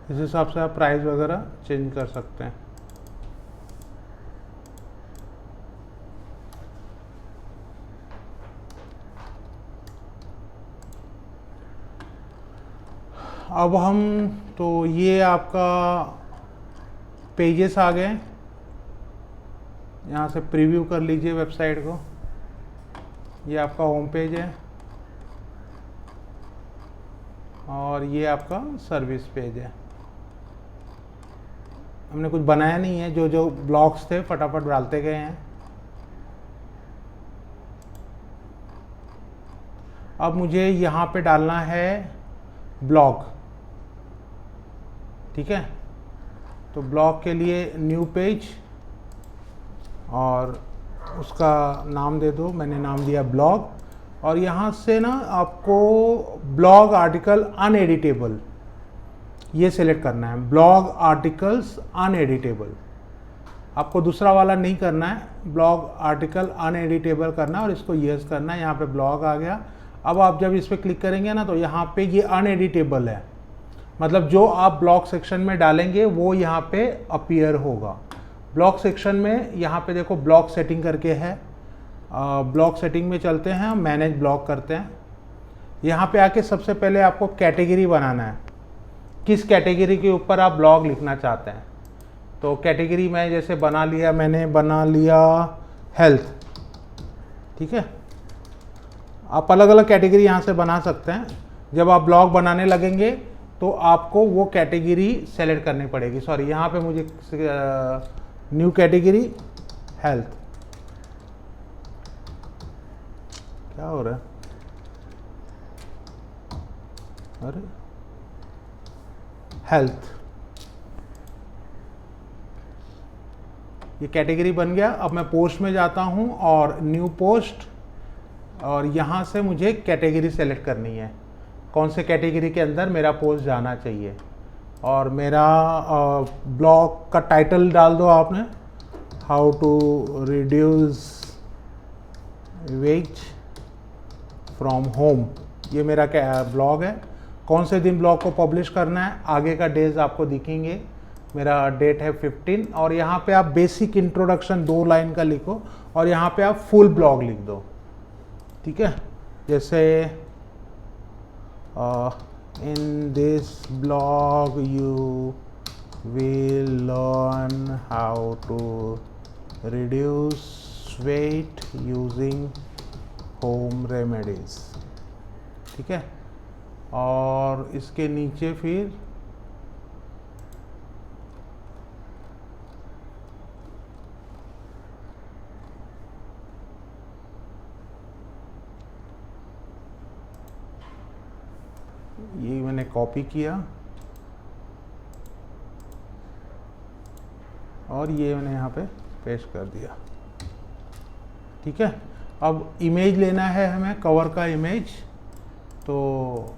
इस हिसाब से आप प्राइस वगैरह चेंज कर सकते हैं। अब हम तो ये आपका पेजेस आ गए, यहाँ से प्रीव्यू कर लीजिए वेबसाइट को। ये आपका होम पेज है और ये आपका सर्विस पेज है। हमने कुछ बनाया नहीं है, जो ब्लॉक्स थे फटाफट डालते गए हैं। अब मुझे यहाँ पे डालना है ब्लॉग। ठीक है, तो ब्लॉग के लिए न्यू पेज और उसका नाम दे दो, मैंने नाम दिया ब्लॉग। और यहाँ से ना आपको ब्लॉग आर्टिकल अनएडिटेबल ये सिलेक्ट करना है। ब्लॉग आर्टिकल्स अनएडिटेबल, आपको दूसरा वाला नहीं करना है, ब्लॉग आर्टिकल अनएडिटेबल करना है और इसको यस करना है। यहाँ पे ब्लॉग आ गया। अब आप जब इस पर क्लिक करेंगे ना तो यहाँ पे ये अनएडिटेबल है, मतलब जो आप ब्लॉग सेक्शन में डालेंगे वो यहाँ पे अपीयर होगा। ब्लॉग सेक्शन में यहाँ पे देखो ब्लॉग सेटिंग करके है। ब्लॉग सेटिंग में चलते हैं, मैनेज ब्लॉग करते हैं। यहाँ पे आके सबसे पहले आपको कैटेगरी बनाना है, किस कैटेगरी के ऊपर आप ब्लॉग लिखना चाहते हैं। तो कैटेगरी मैं जैसे मैंने बना लिया हेल्थ, ठीक है। आप अलग अलग कैटेगरी यहाँ से बना सकते हैं। जब आप ब्लॉग बनाने लगेंगे तो आपको वो कैटेगरी सेलेक्ट करनी पड़ेगी। सॉरी, यहाँ पे मुझे न्यू कैटेगरी हेल्थ, क्या हो रहा है, अरे हेल्थ, ये कैटेगरी बन गया। अब मैं पोस्ट में जाता हूँ और न्यू पोस्ट, और यहाँ से मुझे कैटेगरी सेलेक्ट करनी है, कौन से कैटेगरी के अंदर मेरा पोस्ट जाना चाहिए। और मेरा ब्लॉग का टाइटल डाल दो आपने, how to reduce weight from home. ये मेरा ब्लॉग है। कौन से दिन ब्लॉग को पब्लिश करना है, आगे का डेज आपको दिखेंगे। मेरा डेट है 15, और यहाँ पे आप बेसिक इंट्रोडक्शन 2 लाइन का लिखो, और यहाँ पे आप फुल ब्लॉग लिख दो, ठीक है। जैसे in this blog you will learn how to reduce weight using home remedies, ठीक है। और इसके नीचे फिर ये मैंने कॉपी किया और ये मैंने यहाँ पे पेस्ट कर दिया, ठीक है। अब इमेज लेना है हमें, कवर का इमेज। तो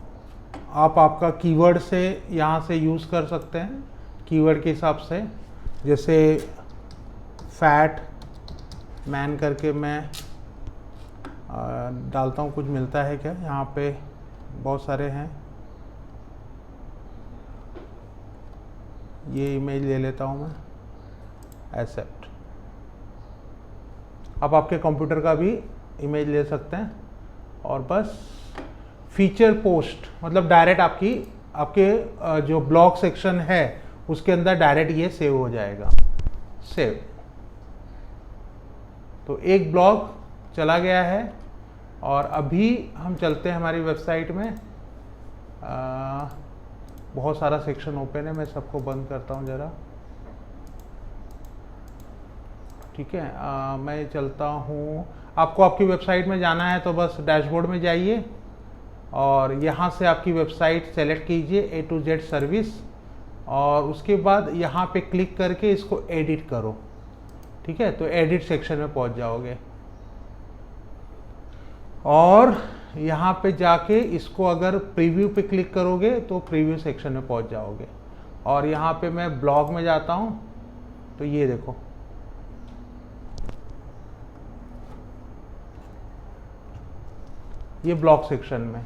आप आपका कीवर्ड से यहाँ से यूज़ कर सकते हैं, कीवर्ड के हिसाब से। जैसे फैट मैन करके मैं डालता हूँ, कुछ मिलता है क्या, यहाँ पे बहुत सारे हैं। ये इमेज ले लेता हूँ मैं, एक्सेप्ट। आप आपके कंप्यूटर का भी इमेज ले सकते हैं, और बस फीचर पोस्ट, मतलब डायरेक्ट आपके जो ब्लॉग सेक्शन है उसके अंदर डायरेक्ट ये सेव हो जाएगा, सेव। तो एक ब्लॉग चला गया है, और अभी हम चलते हैं हमारी वेबसाइट में। बहुत सारा सेक्शन ओपन है, मैं सबको बंद करता हूँ ज़रा, ठीक है। मैं चलता हूँ, आपको आपकी वेबसाइट में जाना है तो बस डैशबोर्ड में जाइए, और यहाँ से आपकी वेबसाइट सेलेक्ट कीजिए A to Z सर्विस, और उसके बाद यहाँ पे क्लिक करके इसको एडिट करो, ठीक है। तो एडिट सेक्शन में पहुँच जाओगे, और यहाँ पे जाके इसको अगर प्रीव्यू पे क्लिक करोगे तो प्रीव्यू सेक्शन में पहुँच जाओगे। और यहाँ पे मैं ब्लॉग में जाता हूँ, तो ये देखो, ये ब्लॉग सेक्शन में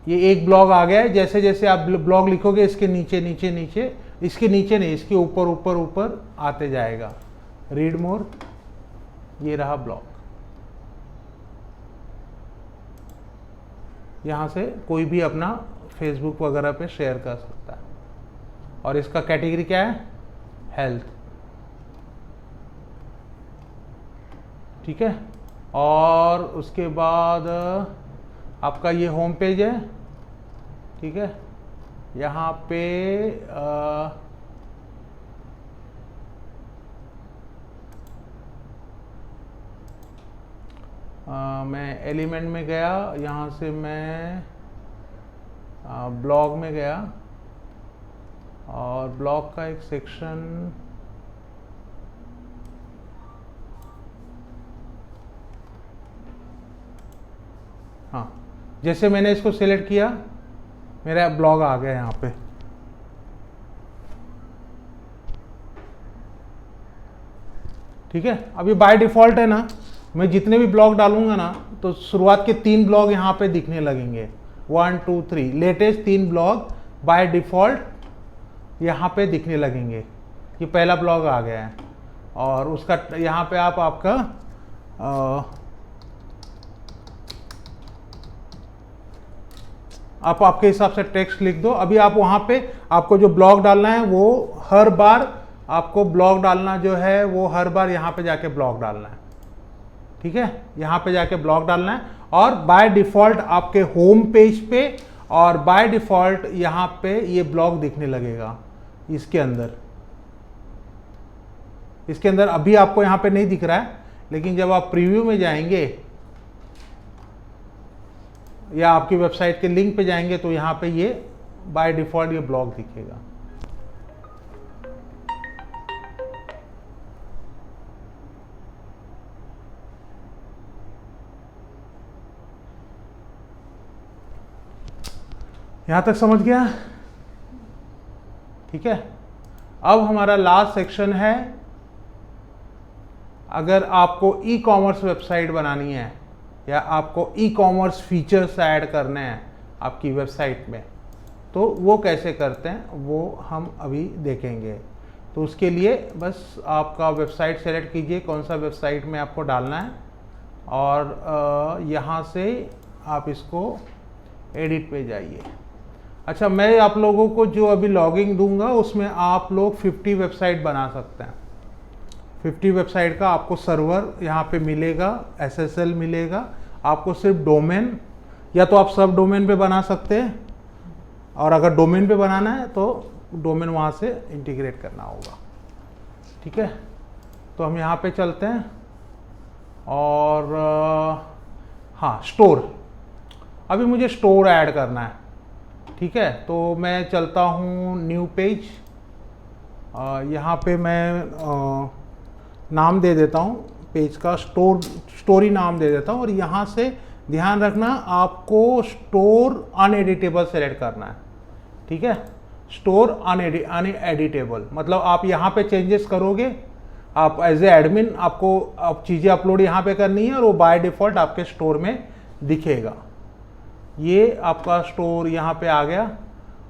ये एक ब्लॉग आ गया है। जैसे जैसे आप ब्लॉग लिखोगे इसके नीचे नीचे नीचे, इसके नीचे नहीं, इसके ऊपर ऊपर ऊपर आते जाएगा। रीड मोर, ये रहा ब्लॉग। यहाँ से कोई भी अपना फेसबुक वगैरह पे शेयर कर सकता है। और इसका कैटेगरी क्या है, हेल्थ, ठीक है। और उसके बाद आपका ये होम पेज है, ठीक है। यहाँ पे मैं एलिमेंट में गया, यहाँ से मैं ब्लॉग में गया, और ब्लॉग का एक सेक्शन, हाँ, जैसे मैंने इसको सिलेक्ट किया मेरा ब्लॉग आ गया यहाँ पे, ठीक है। अभी बाय डिफ़ॉल्ट है ना, मैं जितने भी ब्लॉग डालूंगा ना तो शुरुआत के 3 ब्लॉग यहाँ पे दिखने लगेंगे, 1 2 3 लेटेस्ट 3 ब्लॉग बाय डिफ़ॉल्ट यहाँ पे दिखने लगेंगे। ये पहला ब्लॉग आ गया है, और उसका यहाँ पे आप आपका आप आपके हिसाब से टेक्स्ट लिख दो। अभी आप वहाँ पे आपको जो ब्लॉग डालना है वो हर बार आपको ब्लॉग डालना जो है वो हर बार यहाँ पे जाके ब्लॉग डालना है, ठीक है, यहाँ पे जाके ब्लॉग डालना है। और बाय डिफ़ॉल्ट आपके होम पेज पे और बाय डिफ़ॉल्ट यहाँ पे ये ब्लॉग दिखने लगेगा इसके अंदर अभी आपको यहाँ पे नहीं दिख रहा है, लेकिन जब आप प्रीव्यू में जाएंगे या आपकी वेबसाइट के लिंक पे जाएंगे तो यहाँ पे ये बाय डिफ़ॉल्ट ये ब्लॉग दिखेगा। यहाँ तक समझ गया? ठीक है। अब हमारा लास्ट सेक्शन है, अगर आपको ई कॉमर्स वेबसाइट बनानी है या आपको ई कॉमर्स फीचर्स ऐड करने हैं आपकी वेबसाइट में, तो वो कैसे करते हैं वो हम अभी देखेंगे। तो उसके लिए बस आपका वेबसाइट सेलेक्ट कीजिए, कौन सा वेबसाइट में आपको डालना है, और यहाँ से आप इसको एडिट पे जाइए। अच्छा, मैं आप लोगों को जो अभी लॉगिंग दूंगा उसमें आप लोग 50 वेबसाइट बना सकते हैं। 50 वेबसाइट का आपको सर्वर यहाँ पे मिलेगा, SSL मिलेगा। आपको सिर्फ डोमेन, या तो आप सब डोमेन पे बना सकते हैं, और अगर डोमेन पे बनाना है तो डोमेन वहाँ से इंटीग्रेट करना होगा, ठीक है। तो हम यहाँ पे चलते हैं, और हाँ, स्टोर, अभी मुझे स्टोर ऐड करना है, ठीक है। तो मैं चलता हूँ न्यू पेज, यहाँ पे मैं नाम दे देता हूँ पेज का, स्टोरी नाम दे देता हूँ। और यहाँ से ध्यान रखना आपको स्टोर अनएडिटेबल सेलेक्ट करना है, ठीक है। स्टोर अनएडिटेबल मतलब आप यहाँ पे चेंजेस करोगे, आप एज ए एडमिन आपको अब चीज़ें अपलोड यहाँ पे करनी है और वो बाय डिफ़ॉल्ट आपके स्टोर में दिखेगा। ये आपका स्टोर यहाँ पे आ गया,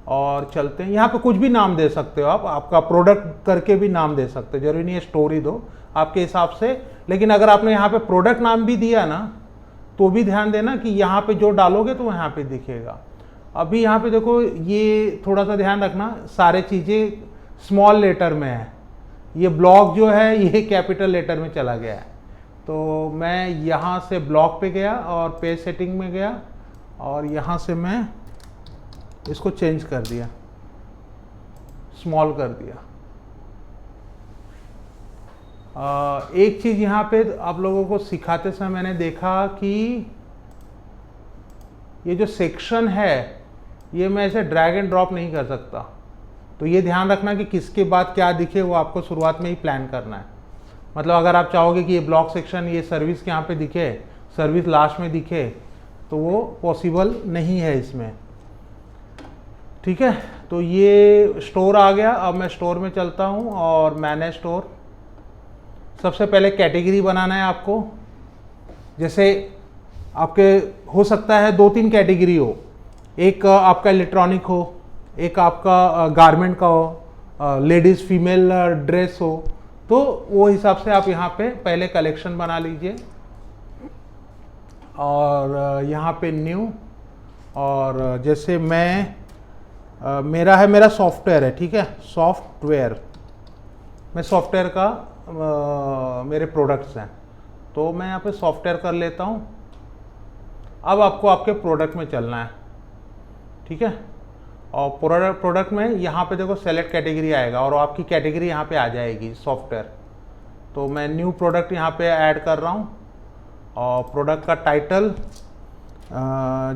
और चलते हैं। यहाँ पे कुछ भी नाम दे सकते हो आप, आपका प्रोडक्ट करके भी नाम दे सकते हो, जरूरी नहीं है स्टोर ही दो आपके हिसाब से। लेकिन अगर आपने यहाँ पे प्रोडक्ट नाम भी दिया ना, तो भी ध्यान देना कि यहाँ पे जो डालोगे तो यहाँ पे दिखेगा। अभी यहाँ पे देखो, ये थोड़ा सा ध्यान रखना, सारे चीज़ें स्मॉल लेटर में है, ये ब्लॉग जो है ये कैपिटल लेटर में चला गया है। तो मैं यहाँ से ब्लॉग पे गया और पेज सेटिंग में गया, और यहाँ से मैं इसको चेंज कर दिया, स्मॉल कर दिया। एक चीज़ यहाँ पे आप लोगों को सिखाते समय मैंने देखा कि ये जो सेक्शन है ये मैं ऐसे ड्रैग एंड ड्रॉप नहीं कर सकता। तो ये ध्यान रखना कि किसके बाद क्या दिखे वो आपको शुरुआत में ही प्लान करना है। मतलब अगर आप चाहोगे कि ये ब्लॉक सेक्शन, ये सर्विस के यहाँ पे दिखे, सर्विस लास्ट में दिखे, तो वो पॉसिबल नहीं है इसमें, ठीक है। तो ये स्टोर आ गया। अब मैं स्टोर में चलता हूँ और मैनेज स्टोर। सबसे पहले कैटेगरी बनाना है आपको, जैसे आपके हो सकता है 2-3 कैटेगरी हो, एक आपका इलेक्ट्रॉनिक हो, एक आपका गारमेंट का हो, लेडीज़ फीमेल ड्रेस हो, तो वो हिसाब से आप यहाँ पे पहले कलेक्शन बना लीजिए। और यहाँ पे न्यू, और जैसे मैं मेरा सॉफ्टवेयर है, ठीक है, सॉफ्टवेयर, मैं सॉफ्टवेयर का मेरे प्रोडक्ट्स हैं, तो मैं यहाँ पे सॉफ्टवेयर कर लेता हूँ। अब आपको आपके प्रोडक्ट में चलना है, ठीक है। और प्रोडक्ट में यहाँ पे देखो सेलेक्ट कैटेगरी आएगा, और आपकी कैटेगरी यहाँ पे आ जाएगी सॉफ्टवेयर। तो मैं न्यू प्रोडक्ट यहाँ पे ऐड कर रहा हूँ, और प्रोडक्ट का टाइटल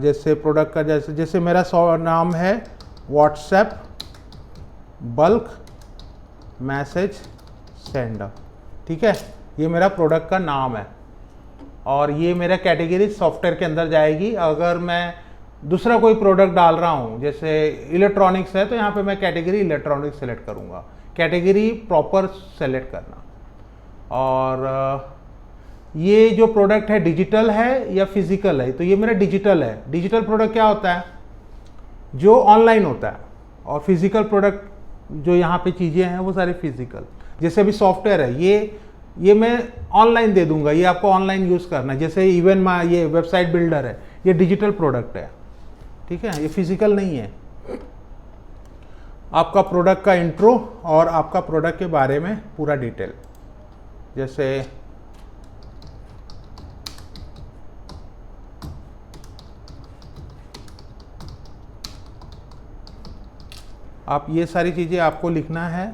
जैसे प्रोडक्ट का जैसे मेरा नाम है व्हाट्सएप बल्क मैसेज सेंडर, ठीक है, ये मेरा प्रोडक्ट का नाम है। और ये मेरा कैटेगरी सॉफ्टवेयर के अंदर जाएगी। अगर मैं दूसरा कोई प्रोडक्ट डाल रहा हूँ, जैसे इलेक्ट्रॉनिक्स है, तो यहाँ पे मैं कैटेगरी इलेक्ट्रॉनिक्स सेलेक्ट करूँगा, कैटेगरी प्रॉपर सेलेक्ट करना। और ये जो प्रोडक्ट है डिजिटल है या फिजिकल है, तो ये मेरा डिजिटल है। डिजिटल प्रोडक्ट क्या होता है? जो ऑनलाइन होता है, और फिजिकल प्रोडक्ट जो यहाँ पे चीज़ें हैं वो सारी फिजिकल। जैसे अभी सॉफ्टवेयर है, ये मैं ऑनलाइन दे दूंगा, ये आपको ऑनलाइन यूज़ करना है। जैसे इवन ये वेबसाइट बिल्डर है, ये डिजिटल प्रोडक्ट है, ठीक है, ये फिजिकल नहीं है। आपका प्रोडक्ट का इंट्रो और आपका प्रोडक्ट के बारे में पूरा डिटेल, जैसे आप ये सारी चीज़ें आपको लिखना है।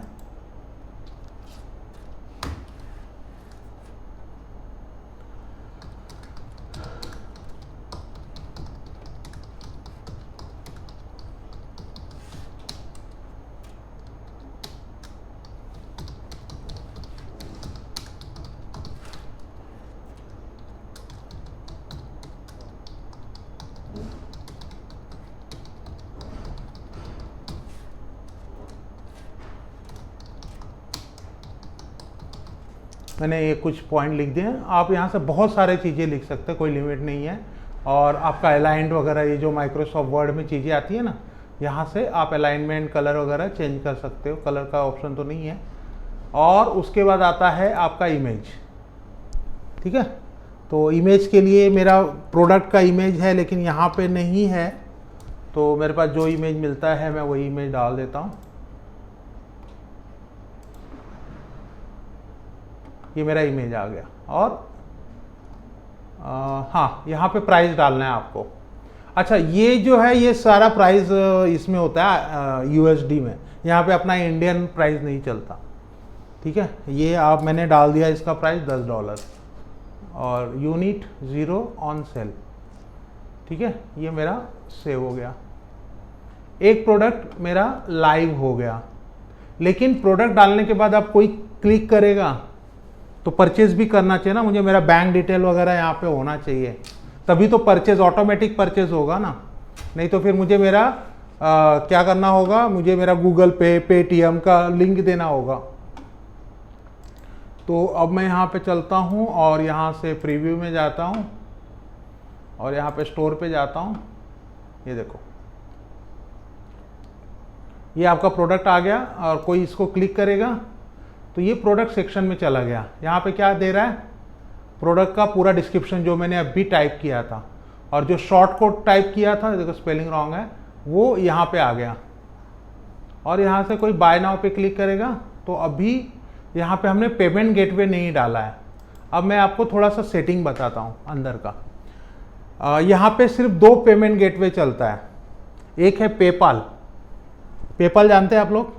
मैंने ये कुछ पॉइंट लिख दिए हैं। आप यहाँ से बहुत सारे चीज़ें लिख सकते हैं, कोई लिमिट नहीं है। और आपका अलाइंड वगैरह, ये जो माइक्रोसॉफ्ट वर्ड में चीज़ें आती है ना, यहाँ से आप अलाइनमेंट, कलर वगैरह चेंज कर सकते हो। कलर का ऑप्शन तो नहीं है। और उसके बाद आता है आपका इमेज, ठीक है। तो इमेज के लिए मेरा प्रोडक्ट का इमेज है, लेकिन यहाँ पे नहीं है, तो मेरे पास जो इमेज मिलता है मैं वही इमेज डाल देता हूँ। ये मेरा इमेज आ गया। और हाँ, यहाँ पे प्राइस डालना है आपको। अच्छा, ये जो है ये सारा प्राइस इसमें होता है यूएसडी में, यहाँ पे अपना इंडियन प्राइस नहीं चलता, ठीक है। ये आप मैंने डाल दिया, इसका प्राइस $10 और यूनिट 0 ऑन सेल, ठीक है। ये मेरा सेव हो गया। एक प्रोडक्ट मेरा लाइव हो गया। लेकिन प्रोडक्ट डालने के बाद आप कोई क्लिक करेगा तो परचेज भी करना चाहिए ना, मुझे मेरा बैंक डिटेल वगैरह यहाँ पे होना चाहिए, तभी तो परचेज, ऑटोमेटिक परचेज होगा ना। नहीं तो फिर मुझे मेरा क्या करना होगा, मुझे मेरा गूगल पे, पेटीएम का लिंक देना होगा। तो अब मैं यहाँ पे चलता हूँ और यहाँ से प्रीव्यू में जाता हूँ और यहाँ पे स्टोर पे जाता हूँ। ये देखो, ये आपका प्रोडक्ट आ गया और कोई इसको क्लिक करेगा तो ये प्रोडक्ट सेक्शन में चला गया। यहाँ पे क्या दे रहा है, प्रोडक्ट का पूरा डिस्क्रिप्शन जो मैंने अभी टाइप किया था, और जो शॉर्ट कोड टाइप किया था, देखो स्पेलिंग रॉन्ग है, वो यहाँ पे आ गया। और यहाँ से कोई बाय नाउ पे क्लिक करेगा तो अभी यहाँ पे हमने पेमेंट गेटवे नहीं डाला है। अब मैं आपको थोड़ा सा सेटिंग बताता हूँ अंदर का। यहाँ पे सिर्फ 2 पेमेंट गेटवे चलता है। एक है पेपाल। पेपाल जानते हैं आप लोग?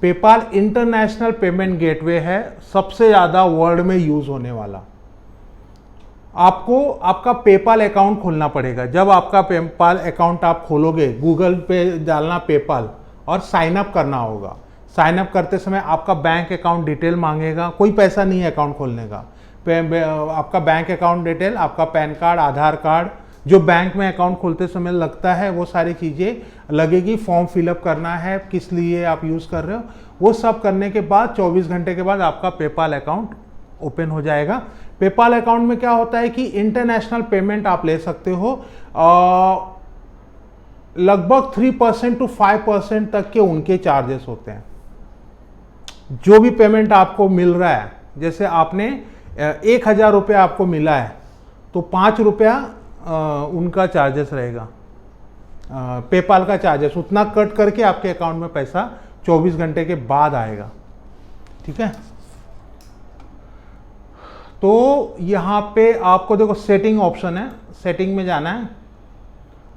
पेपाल इंटरनेशनल पेमेंट गेटवे है, सबसे ज़्यादा वर्ल्ड में यूज़ होने वाला। आपको आपका पेपाल अकाउंट खोलना पड़ेगा। जब आपका पेपाल अकाउंट आप खोलोगे, गूगल पे डालना पेपाल और साइन अप करना होगा। साइन अप करते समय आपका बैंक अकाउंट डिटेल मांगेगा, कोई पैसा नहीं है अकाउंट खोलने का। आपका बैंक अकाउंट डिटेल, आपका पैन कार्ड, आधार कार्ड, जो बैंक में अकाउंट खोलते समय लगता है वो सारी चीज़ें लगेगी। फॉर्म फिलअप करना है, किस लिए आप यूज़ कर रहे हो, वो सब करने के बाद 24 घंटे के बाद आपका पेपाल अकाउंट ओपन हो जाएगा। पेपाल अकाउंट में क्या होता है कि इंटरनेशनल पेमेंट आप ले सकते हो। लगभग 3% to 5% तक के उनके चार्जेस होते हैं। जो भी पेमेंट आपको मिल रहा है, जैसे आपने 1000 रुपया आपको मिला है तो 5 रुपया उनका चार्जेस रहेगा, पेपाल का चार्जेस, उतना कट करके आपके अकाउंट में पैसा 24 घंटे के बाद आएगा, ठीक है। तो यहाँ पे आपको देखो सेटिंग ऑप्शन है, सेटिंग में जाना है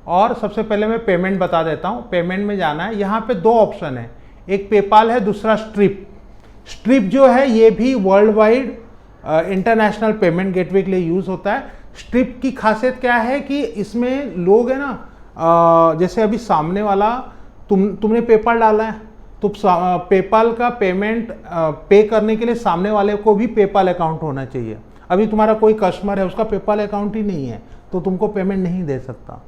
और सबसे पहले मैं पेमेंट बता देता हूँ। पेमेंट में जाना है, यहाँ पे 2 ऑप्शन है, एक पेपाल है, दूसरा स्ट्रिप। स्ट्रिप जो है ये भी world wide international payment gateway के लिए यूज़ होता है। स्ट्रिप की खासियत क्या है कि इसमें लोग है ना, जैसे अभी सामने वाला तुमने पेपाल डाला है तो पेपाल का पेमेंट पे करने के लिए सामने वाले को भी पेपाल अकाउंट होना चाहिए। अभी तुम्हारा कोई कस्टमर है, उसका पेपाल अकाउंट ही नहीं है तो तुमको पेमेंट नहीं दे सकता।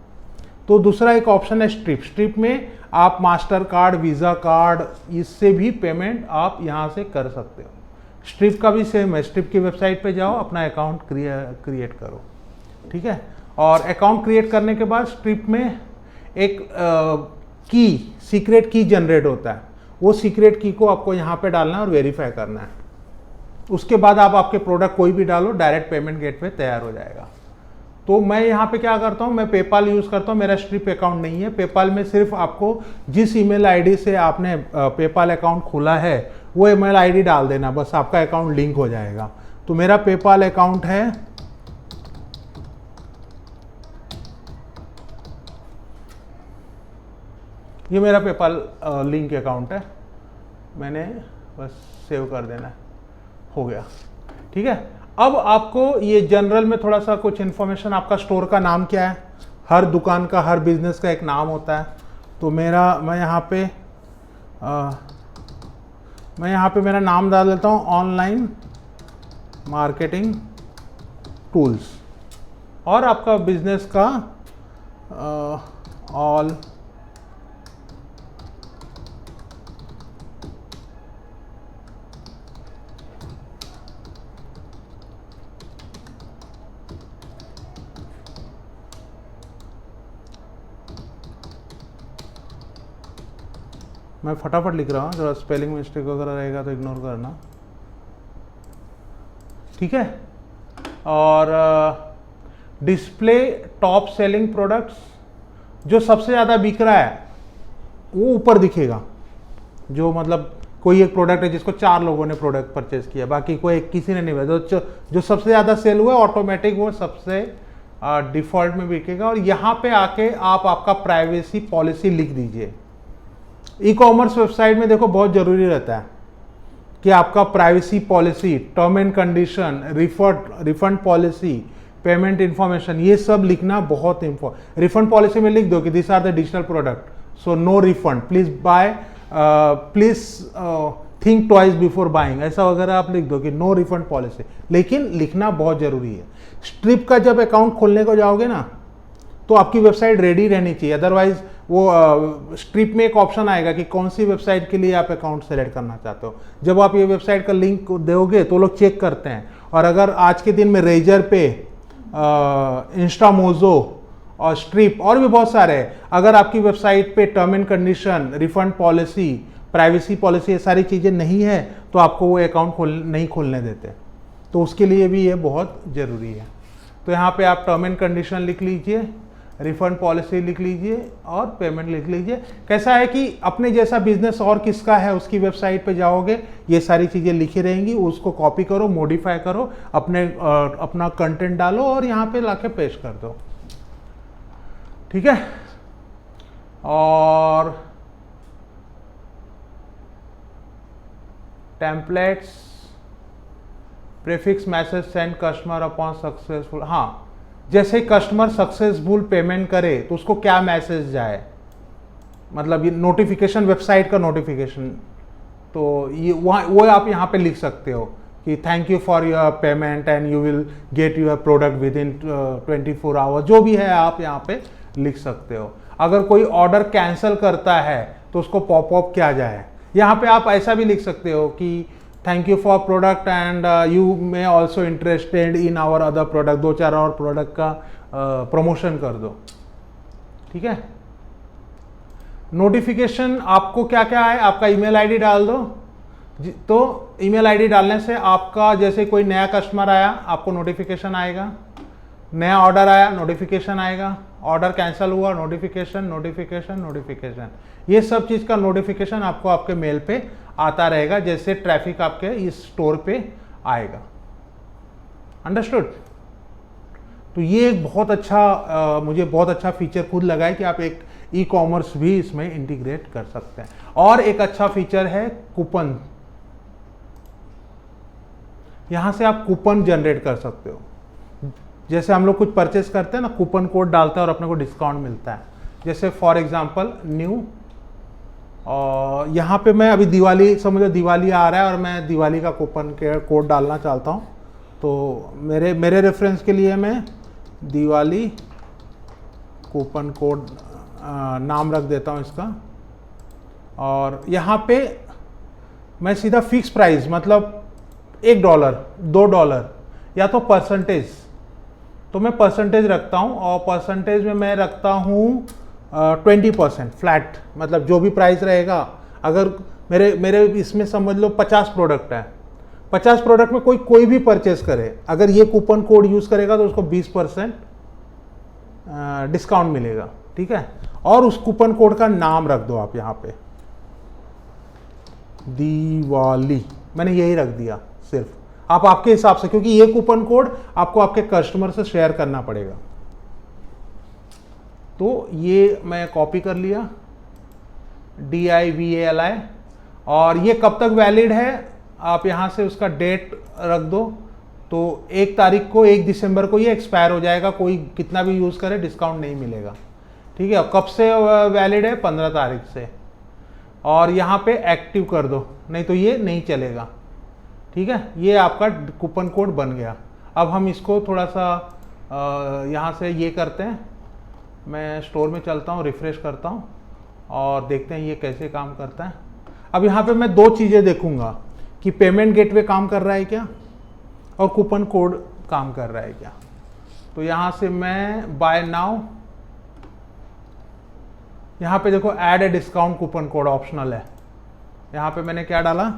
तो दूसरा एक ऑप्शन है स्ट्रिप। स्ट्रिप में आप मास्टर कार्ड, वीज़ा कार्ड, इससे भी पेमेंट आप यहाँ से कर सकते हो। स्ट्रिप का भी सेम है, स्ट्रिप की वेबसाइट पे जाओ, अपना अकाउंट क्रिएट करो, ठीक है। और अकाउंट क्रिएट करने के बाद स्ट्रिप में एक की, सीक्रेट की जनरेट होता है। वो सीक्रेट की को आपको यहाँ पे डालना है और वेरीफाई करना है। उसके बाद आप आपके प्रोडक्ट कोई भी डालो, डायरेक्ट पेमेंट गेटवे तैयार हो जाएगा। तो मैं यहाँ पे क्या करता हूँ, मैं पेपाल यूज़ करता हूँ, मेरा स्ट्रिप अकाउंट नहीं है। पेपाल में सिर्फ आपको जिस ईमेल आईडी से आपने पेपाल अकाउंट खोला है वो ईमेल आईडी डाल देना, बस आपका अकाउंट लिंक हो जाएगा। तो मेरा पेपाल अकाउंट है, ये मेरा पेपाल लिंक अकाउंट है, मैंने बस सेव कर देना है, हो गया। ठीक है, अब आपको ये जनरल में थोड़ा सा कुछ इन्फॉर्मेशन, आपका स्टोर का नाम क्या है, हर दुकान का, हर बिजनेस का एक नाम होता है। तो मैं यहाँ पे मेरा नाम डाल देता हूँ ऑनलाइन मार्केटिंग टूल्स, और आपका बिजनेस का ऑल मैं फटाफट लिख रहा हूँ, थोड़ा स्पेलिंग मिस्टेक वगैरह रहेगा तो इग्नोर करना। ठीक है, और डिस्प्ले टॉप सेलिंग प्रोडक्ट्स, जो सबसे ज़्यादा बिक रहा है वो ऊपर दिखेगा। जो मतलब कोई एक प्रोडक्ट है जिसको 4 लोगों ने प्रोडक्ट परचेज किया, बाकी कोई किसी ने नहीं भेजा, जो सबसे ज़्यादा सेल हुआ ऑटोमेटिक वो सबसे डिफॉल्ट में बिकेगा। और यहाँ पे आके आप आपका प्राइवेसी पॉलिसी लिख दीजिए। ई कॉमर्स वेबसाइट में देखो बहुत ज़रूरी रहता है कि आपका privacy policy, term and condition, refund policy, payment information, ये सब लिखना बहुत इंपॉर्टेंट। रिफंड पॉलिसी में लिख दो कि this are the digital product, so no refund, please buy, please think twice before buying, ऐसा वगैरह आप लिख दो कि नो रिफंड पॉलिसी, लेकिन लिखना बहुत जरूरी है। स्ट्रिप का जब अकाउंट खोलने को जाओगे ना तो आपकी वेबसाइट रेडी रहनी चाहिए, अदरवाइज वो स्ट्रिप में एक ऑप्शन आएगा कि कौन सी वेबसाइट के लिए आप अकाउंट सेलेक्ट करना चाहते हो। जब आप ये वेबसाइट का लिंक दोगे तो लोग चेक करते हैं, और अगर आज के दिन में रेजर पे, इंस्टामोजो और स्ट्रिप और भी बहुत सारे हैं, अगर आपकी वेबसाइट पे term and condition, refund policy, privacy policy, ये सारी चीज़ें नहीं है तो आपको वो अकाउंट नहीं खोलने देते। तो उसके लिए भी ये बहुत ज़रूरी है। तो यहाँ पे आप टर्म एंड कंडीशन लिख लीजिए, रिफंड पॉलिसी लिख लीजिए और पेमेंट लिख लीजिए। कैसा है कि अपने जैसा बिजनेस और किसका है उसकी वेबसाइट पे जाओगे, ये सारी चीज़ें लिखी रहेंगी, उसको कॉपी करो, मॉडिफाई करो, अपना कंटेंट डालो और यहाँ पे लाके पेश कर दो। ठीक है, और templates, prefix message send customer upon successful, हाँ, जैसे कस्टमर सक्सेसफुल पेमेंट करे तो उसको क्या मैसेज जाए, मतलब ये नोटिफिकेशन, वेबसाइट का नोटिफिकेशन, तो ये वो आप यहाँ पे लिख सकते हो कि thank you for your payment and you will get your product with in 24 hours, जो भी है आप यहाँ पे लिख सकते हो। अगर कोई ऑर्डर कैंसिल करता है तो उसको पॉपअप क्या जाए, यहाँ पे आप ऐसा भी लिख सकते हो कि thank you for product and you may also interested in our other product, 2-4 और प्रोडक्ट का प्रमोशन कर दो। ठीक है, नोटिफिकेशन आपको क्या क्या है, आपका ईमेल आईडी डाल दो। तो ईमेल आईडी डालने से आपका जैसे कोई नया कस्टमर आया आपको नोटिफिकेशन आएगा, नया ऑर्डर आया नोटिफिकेशन आएगा, ऑर्डर कैंसिल हुआ नोटिफिकेशन, नोटिफिकेशन, नोटिफिकेशन, ये सब चीज़ का नोटिफिकेशन आपको आपके मेल पे आता रहेगा, जैसे ट्रैफिक आपके इस स्टोर पे आएगा। अंडरस्टूड? तो ये एक बहुत अच्छा मुझे बहुत अच्छा फीचर खुद लगा है कि आप एक ई कॉमर्स भी इसमें इंटीग्रेट कर सकते हैं। और एक अच्छा फीचर है कूपन, यहां से आप कूपन जनरेट कर सकते हो। जैसे हम लोग कुछ परचेस करते हैं ना, कूपन कोड डालते हैं और अपने को डिस्काउंट मिलता है। जैसे फॉर एग्जांपल न्यू, और यहाँ पे मैं अभी दिवाली, समझो दिवाली आ रहा है और मैं दिवाली का कूपन के कोड डालना चाहता हूँ, तो मेरे रेफरेंस के लिए मैं दिवाली कूपन कोड नाम रख देता हूँ इसका, और यहाँ पे मैं सीधा फिक्स प्राइस, मतलब $1, $2 या तो परसेंटेज, तो मैं परसेंटेज रखता हूँ, और परसेंटेज में मैं रखता हूँ 20% फ्लैट, मतलब जो भी प्राइस रहेगा। अगर मेरे इसमें समझ लो 50 प्रोडक्ट है, 50 प्रोडक्ट में कोई भी परचेस करे, अगर ये कूपन कोड यूज़ करेगा तो उसको 20% डिस्काउंट मिलेगा, ठीक है। और उस कूपन कोड का नाम रख दो आप यहाँ पे, दिवाली, मैंने यही रख दिया सिर्फ, आप आपके हिसाब से, क्योंकि ये कूपन कोड आपको आपके कस्टमर से शेयर करना पड़ेगा। तो ये मैं कॉपी कर लिया, DIVALI, और ये कब तक वैलिड है, आप यहाँ से उसका डेट रख दो। तो 1 तारीख को, 1 दिसंबर को ये एक्सपायर हो जाएगा, कोई कितना भी यूज़ करे डिस्काउंट नहीं मिलेगा, ठीक है। कब से वैलिड है, 15 तारीख से। और यहाँ पे एक्टिव कर दो, नहीं तो ये नहीं चलेगा, ठीक है। ये आपका कूपन कोड बन गया। अब हम इसको थोड़ा सा यहाँ से ये करते हैं, मैं स्टोर में चलता हूँ, रिफ्रेश करता हूँ और देखते हैं ये कैसे काम करता है। अब यहाँ पे मैं 2 चीज़ें देखूँगा कि पेमेंट गेटवे काम कर रहा है क्या और कूपन कोड काम कर रहा है क्या। तो यहाँ से मैं बाय नाउ, यहाँ पे देखो add a discount coupon code optional है। यहाँ पे मैंने क्या डाला,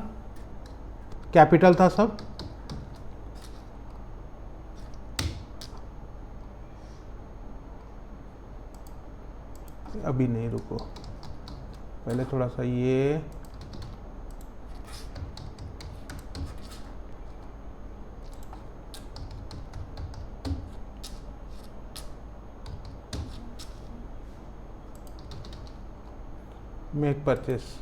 कैपिटल था सब, अभी नहीं, रुको पहले थोड़ा सा ये, मेक परचेस,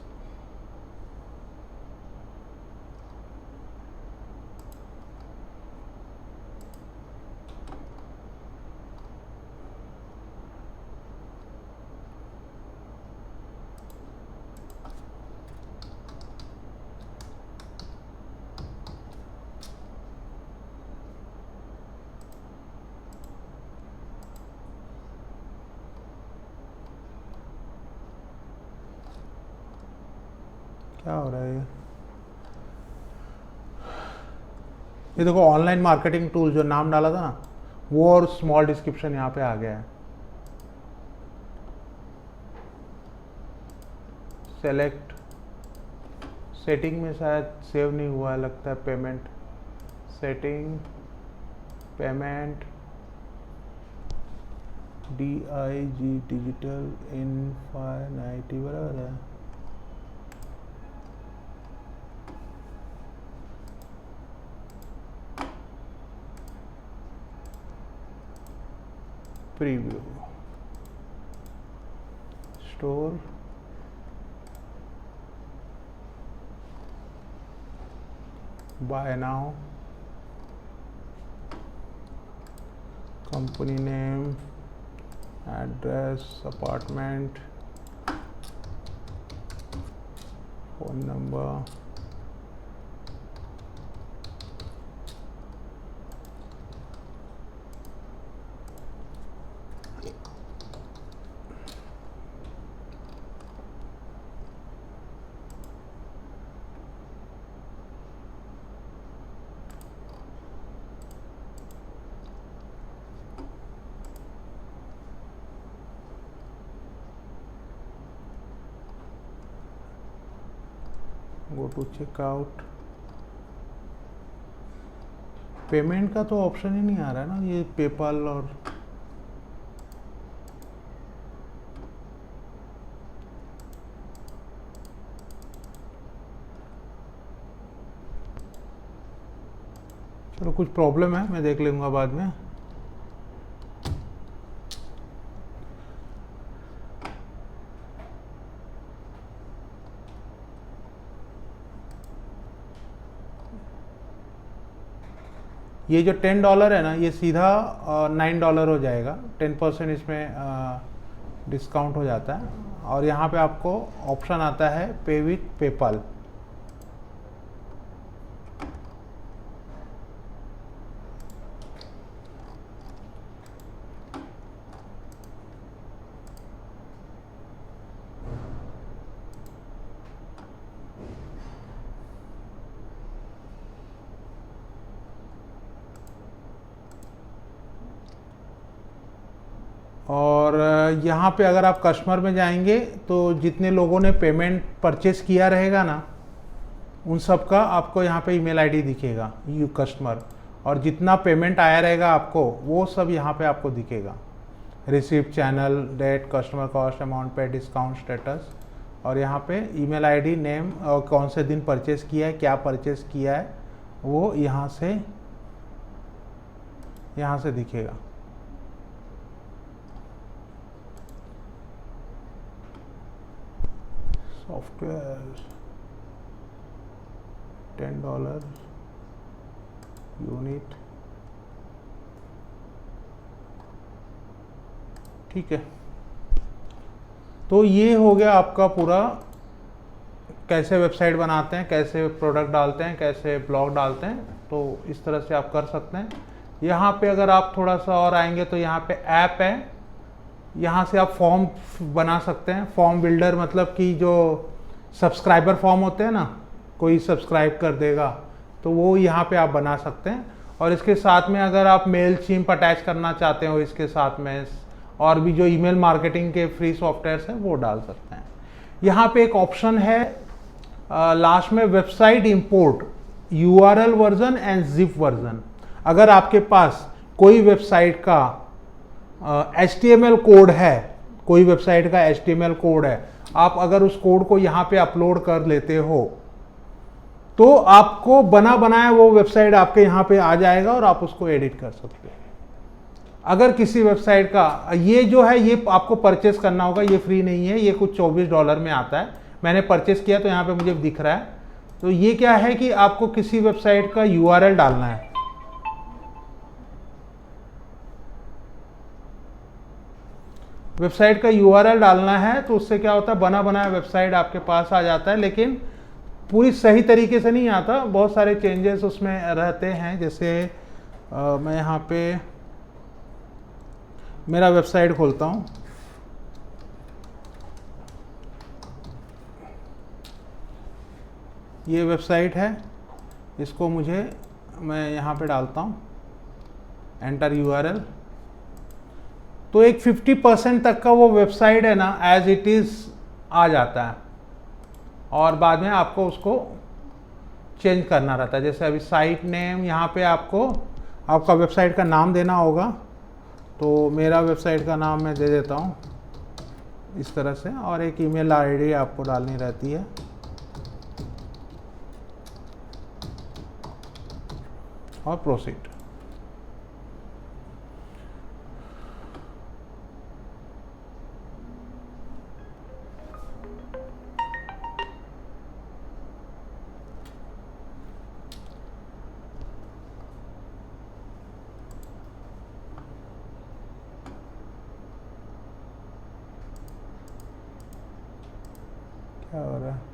क्या हो रहा है ये देखो ऑनलाइन मार्केटिंग टूल जो नाम डाला था ना वो, और स्मॉल डिस्क्रिप्शन यहाँ पे आ गया है। सेलेक्ट, सेटिंग में शायद सेव नहीं हुआ है लगता है, payment setting, payment DIG digital infinity बराबर है। Preview, store, buy now, company name, address, apartment, phone number, go to checkout. Payment का तो ऑप्शन ही नहीं आ रहा है ना, ये पेपाल और चलो कुछ प्रॉब्लम है, मैं देख लूँगा बाद में। ये जो $10 है ना, ये सीधा $9 हो जाएगा, 10% इसमें डिस्काउंट हो जाता है। और यहाँ पे आपको ऑप्शन आता है पे विथ पेपाल, और यहाँ पे अगर आप कस्टमर में जाएंगे तो जितने लोगों ने पेमेंट परचेस किया रहेगा ना, उन सब का आपको यहाँ पे ईमेल आईडी दिखेगा, यू कस्टमर, और जितना पेमेंट आया रहेगा आपको वो सब यहाँ पे आपको दिखेगा। Receipt, channel, date, customer cost, amount pay, discount status, और यहाँ पे ईमेल आईडी, नेम और कौन से दिन परचेस किया है, क्या परचेस किया है, वो यहाँ से दिखेगा। सॉफ्टवेयर $10 यूनिट, ठीक है। तो ये हो गया आपका पूरा कैसे वेबसाइट बनाते हैं, कैसे प्रोडक्ट डालते हैं, कैसे ब्लॉग डालते हैं। तो इस तरह से आप कर सकते हैं। यहाँ पे अगर आप थोड़ा सा और आएंगे तो यहाँ पे ऐप है, यहाँ से आप फॉर्म बना सकते हैं। फॉर्म बिल्डर मतलब कि जो सब्सक्राइबर फॉर्म होते हैं ना, कोई सब्सक्राइब कर देगा तो वो यहाँ पे आप बना सकते हैं। और इसके साथ में अगर आप मेलचिम्प अटैच करना चाहते हो इसके साथ में, और भी जो ईमेल मार्केटिंग के फ्री सॉफ्टवेयर्स हैं वो डाल सकते हैं। यहाँ पे एक ऑप्शन है लास्ट में, website import URL version and zip version. अगर आपके पास कोई वेबसाइट का HTML कोड है, कोई वेबसाइट का HTML कोड है, आप अगर उस कोड को यहाँ पे अपलोड कर लेते हो तो आपको बना बनाया वो वेबसाइट आपके यहाँ पे आ जाएगा और आप उसको एडिट कर सकते हैं। अगर किसी वेबसाइट का ये जो है ये आपको परचेस करना होगा, ये फ्री नहीं है, ये कुछ $24 में आता है। मैंने परचेस किया तो यहाँ पे मुझे दिख रहा है। तो ये क्या है कि आपको किसी वेबसाइट का URL डालना है। वेबसाइट का URL डालना है तो उससे क्या होता है, बना बनाया वेबसाइट आपके पास आ जाता है, लेकिन पूरी सही तरीके से नहीं आता, बहुत सारे चेंजेस उसमें रहते हैं। जैसे मैं यहाँ पे मेरा वेबसाइट खोलता हूँ, ये वेबसाइट है, इसको मैं यहाँ पे डालता हूँ एंटर URL। तो एक 50% तक का वो वेबसाइट है ना एज इट इज़ आ जाता है, और बाद में आपको उसको चेंज करना रहता है। जैसे अभी साइट नेम, यहाँ पे आपको आपका वेबसाइट का नाम देना होगा। तो मेरा वेबसाइट का नाम मैं दे देता हूँ इस तरह से, और एक ईमेल आईडी आपको डालनी रहती है। और प्रोसीड। क्या हो रहा है?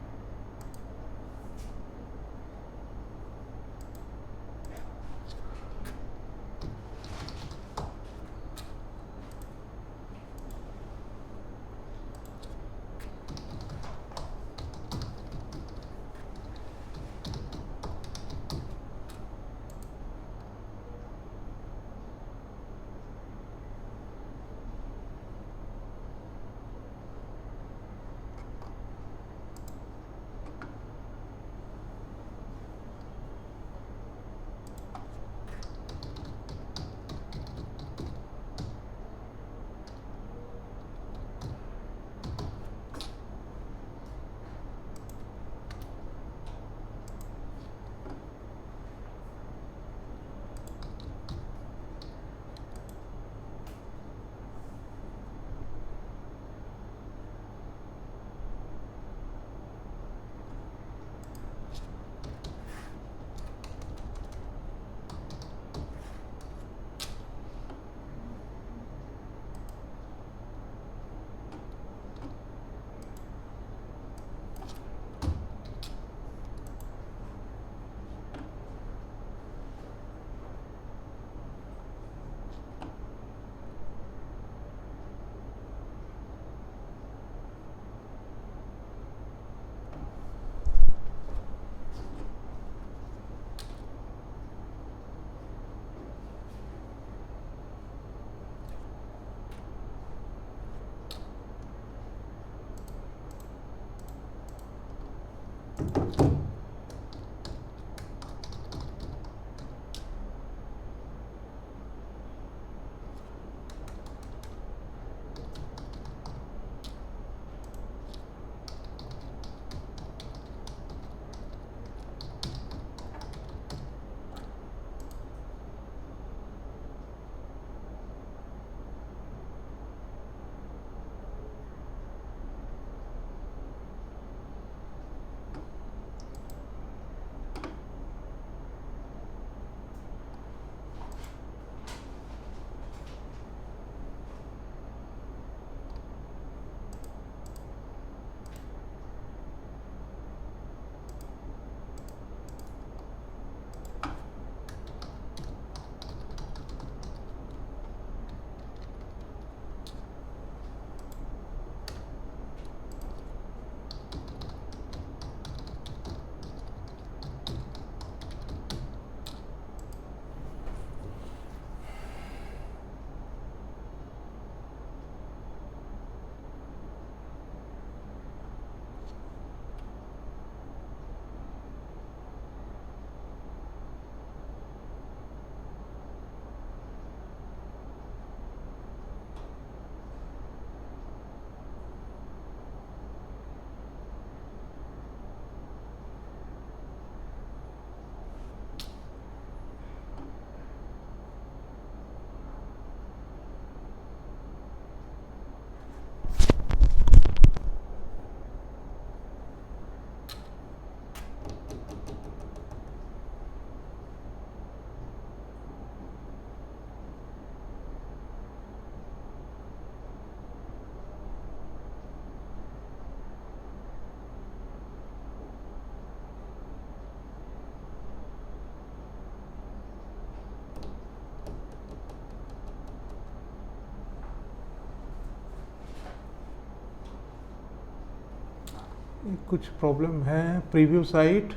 कुछ प्रॉब्लम है। Preview site,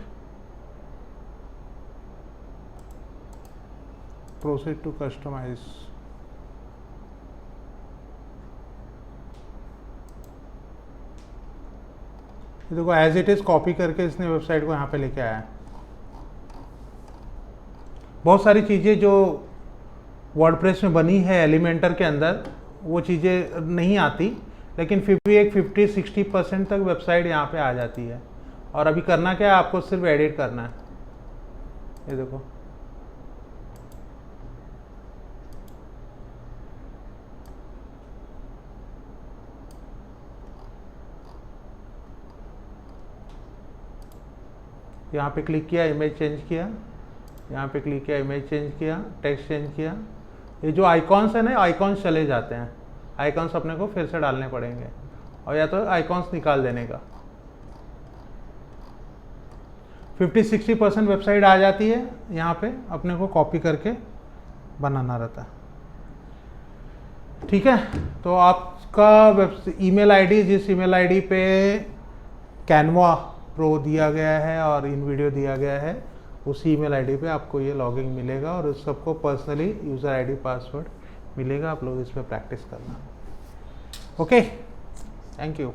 proceed to customise. देखो एज इट इज कॉपी करके इसने वेबसाइट को यहाँ पे लेके आया है। बहुत सारी चीज़ें जो वर्डप्रेस में बनी है एलिमेंटर के अंदर वो चीज़ें नहीं आती, लेकिन फिर भी एक 50-60% तक वेबसाइट यहाँ पे आ जाती है। और अभी करना क्या है, आपको सिर्फ एडिट करना है। ये देखो, यहाँ पे क्लिक किया, इमेज चेंज किया, यहाँ पे क्लिक किया, इमेज चेंज किया, टेक्स्ट चेंज किया। ये जो आइकॉन्स है ना, आइकॉन्स चले जाते हैं। आइकॉन्स अपने को फिर से डालने पड़ेंगे, और या तो आइकॉन्स निकाल देने का। 50-60% वेबसाइट आ जाती है। यहाँ पे अपने को कॉपी करके बनाना रहता है। ठीक है, तो आपका ईमेल आईडी, जिस ईमेल आईडी पे कैनवा प्रो दिया गया है और इन वीडियो दिया गया है, उसी ईमेल आईडी पे आपको ये लॉगिन मिलेगा और उस सबको पर्सनली यूज़र आईडी पासवर्ड मिलेगा। आप लोग इस पर प्रैक्टिस करना। Okay, thank you.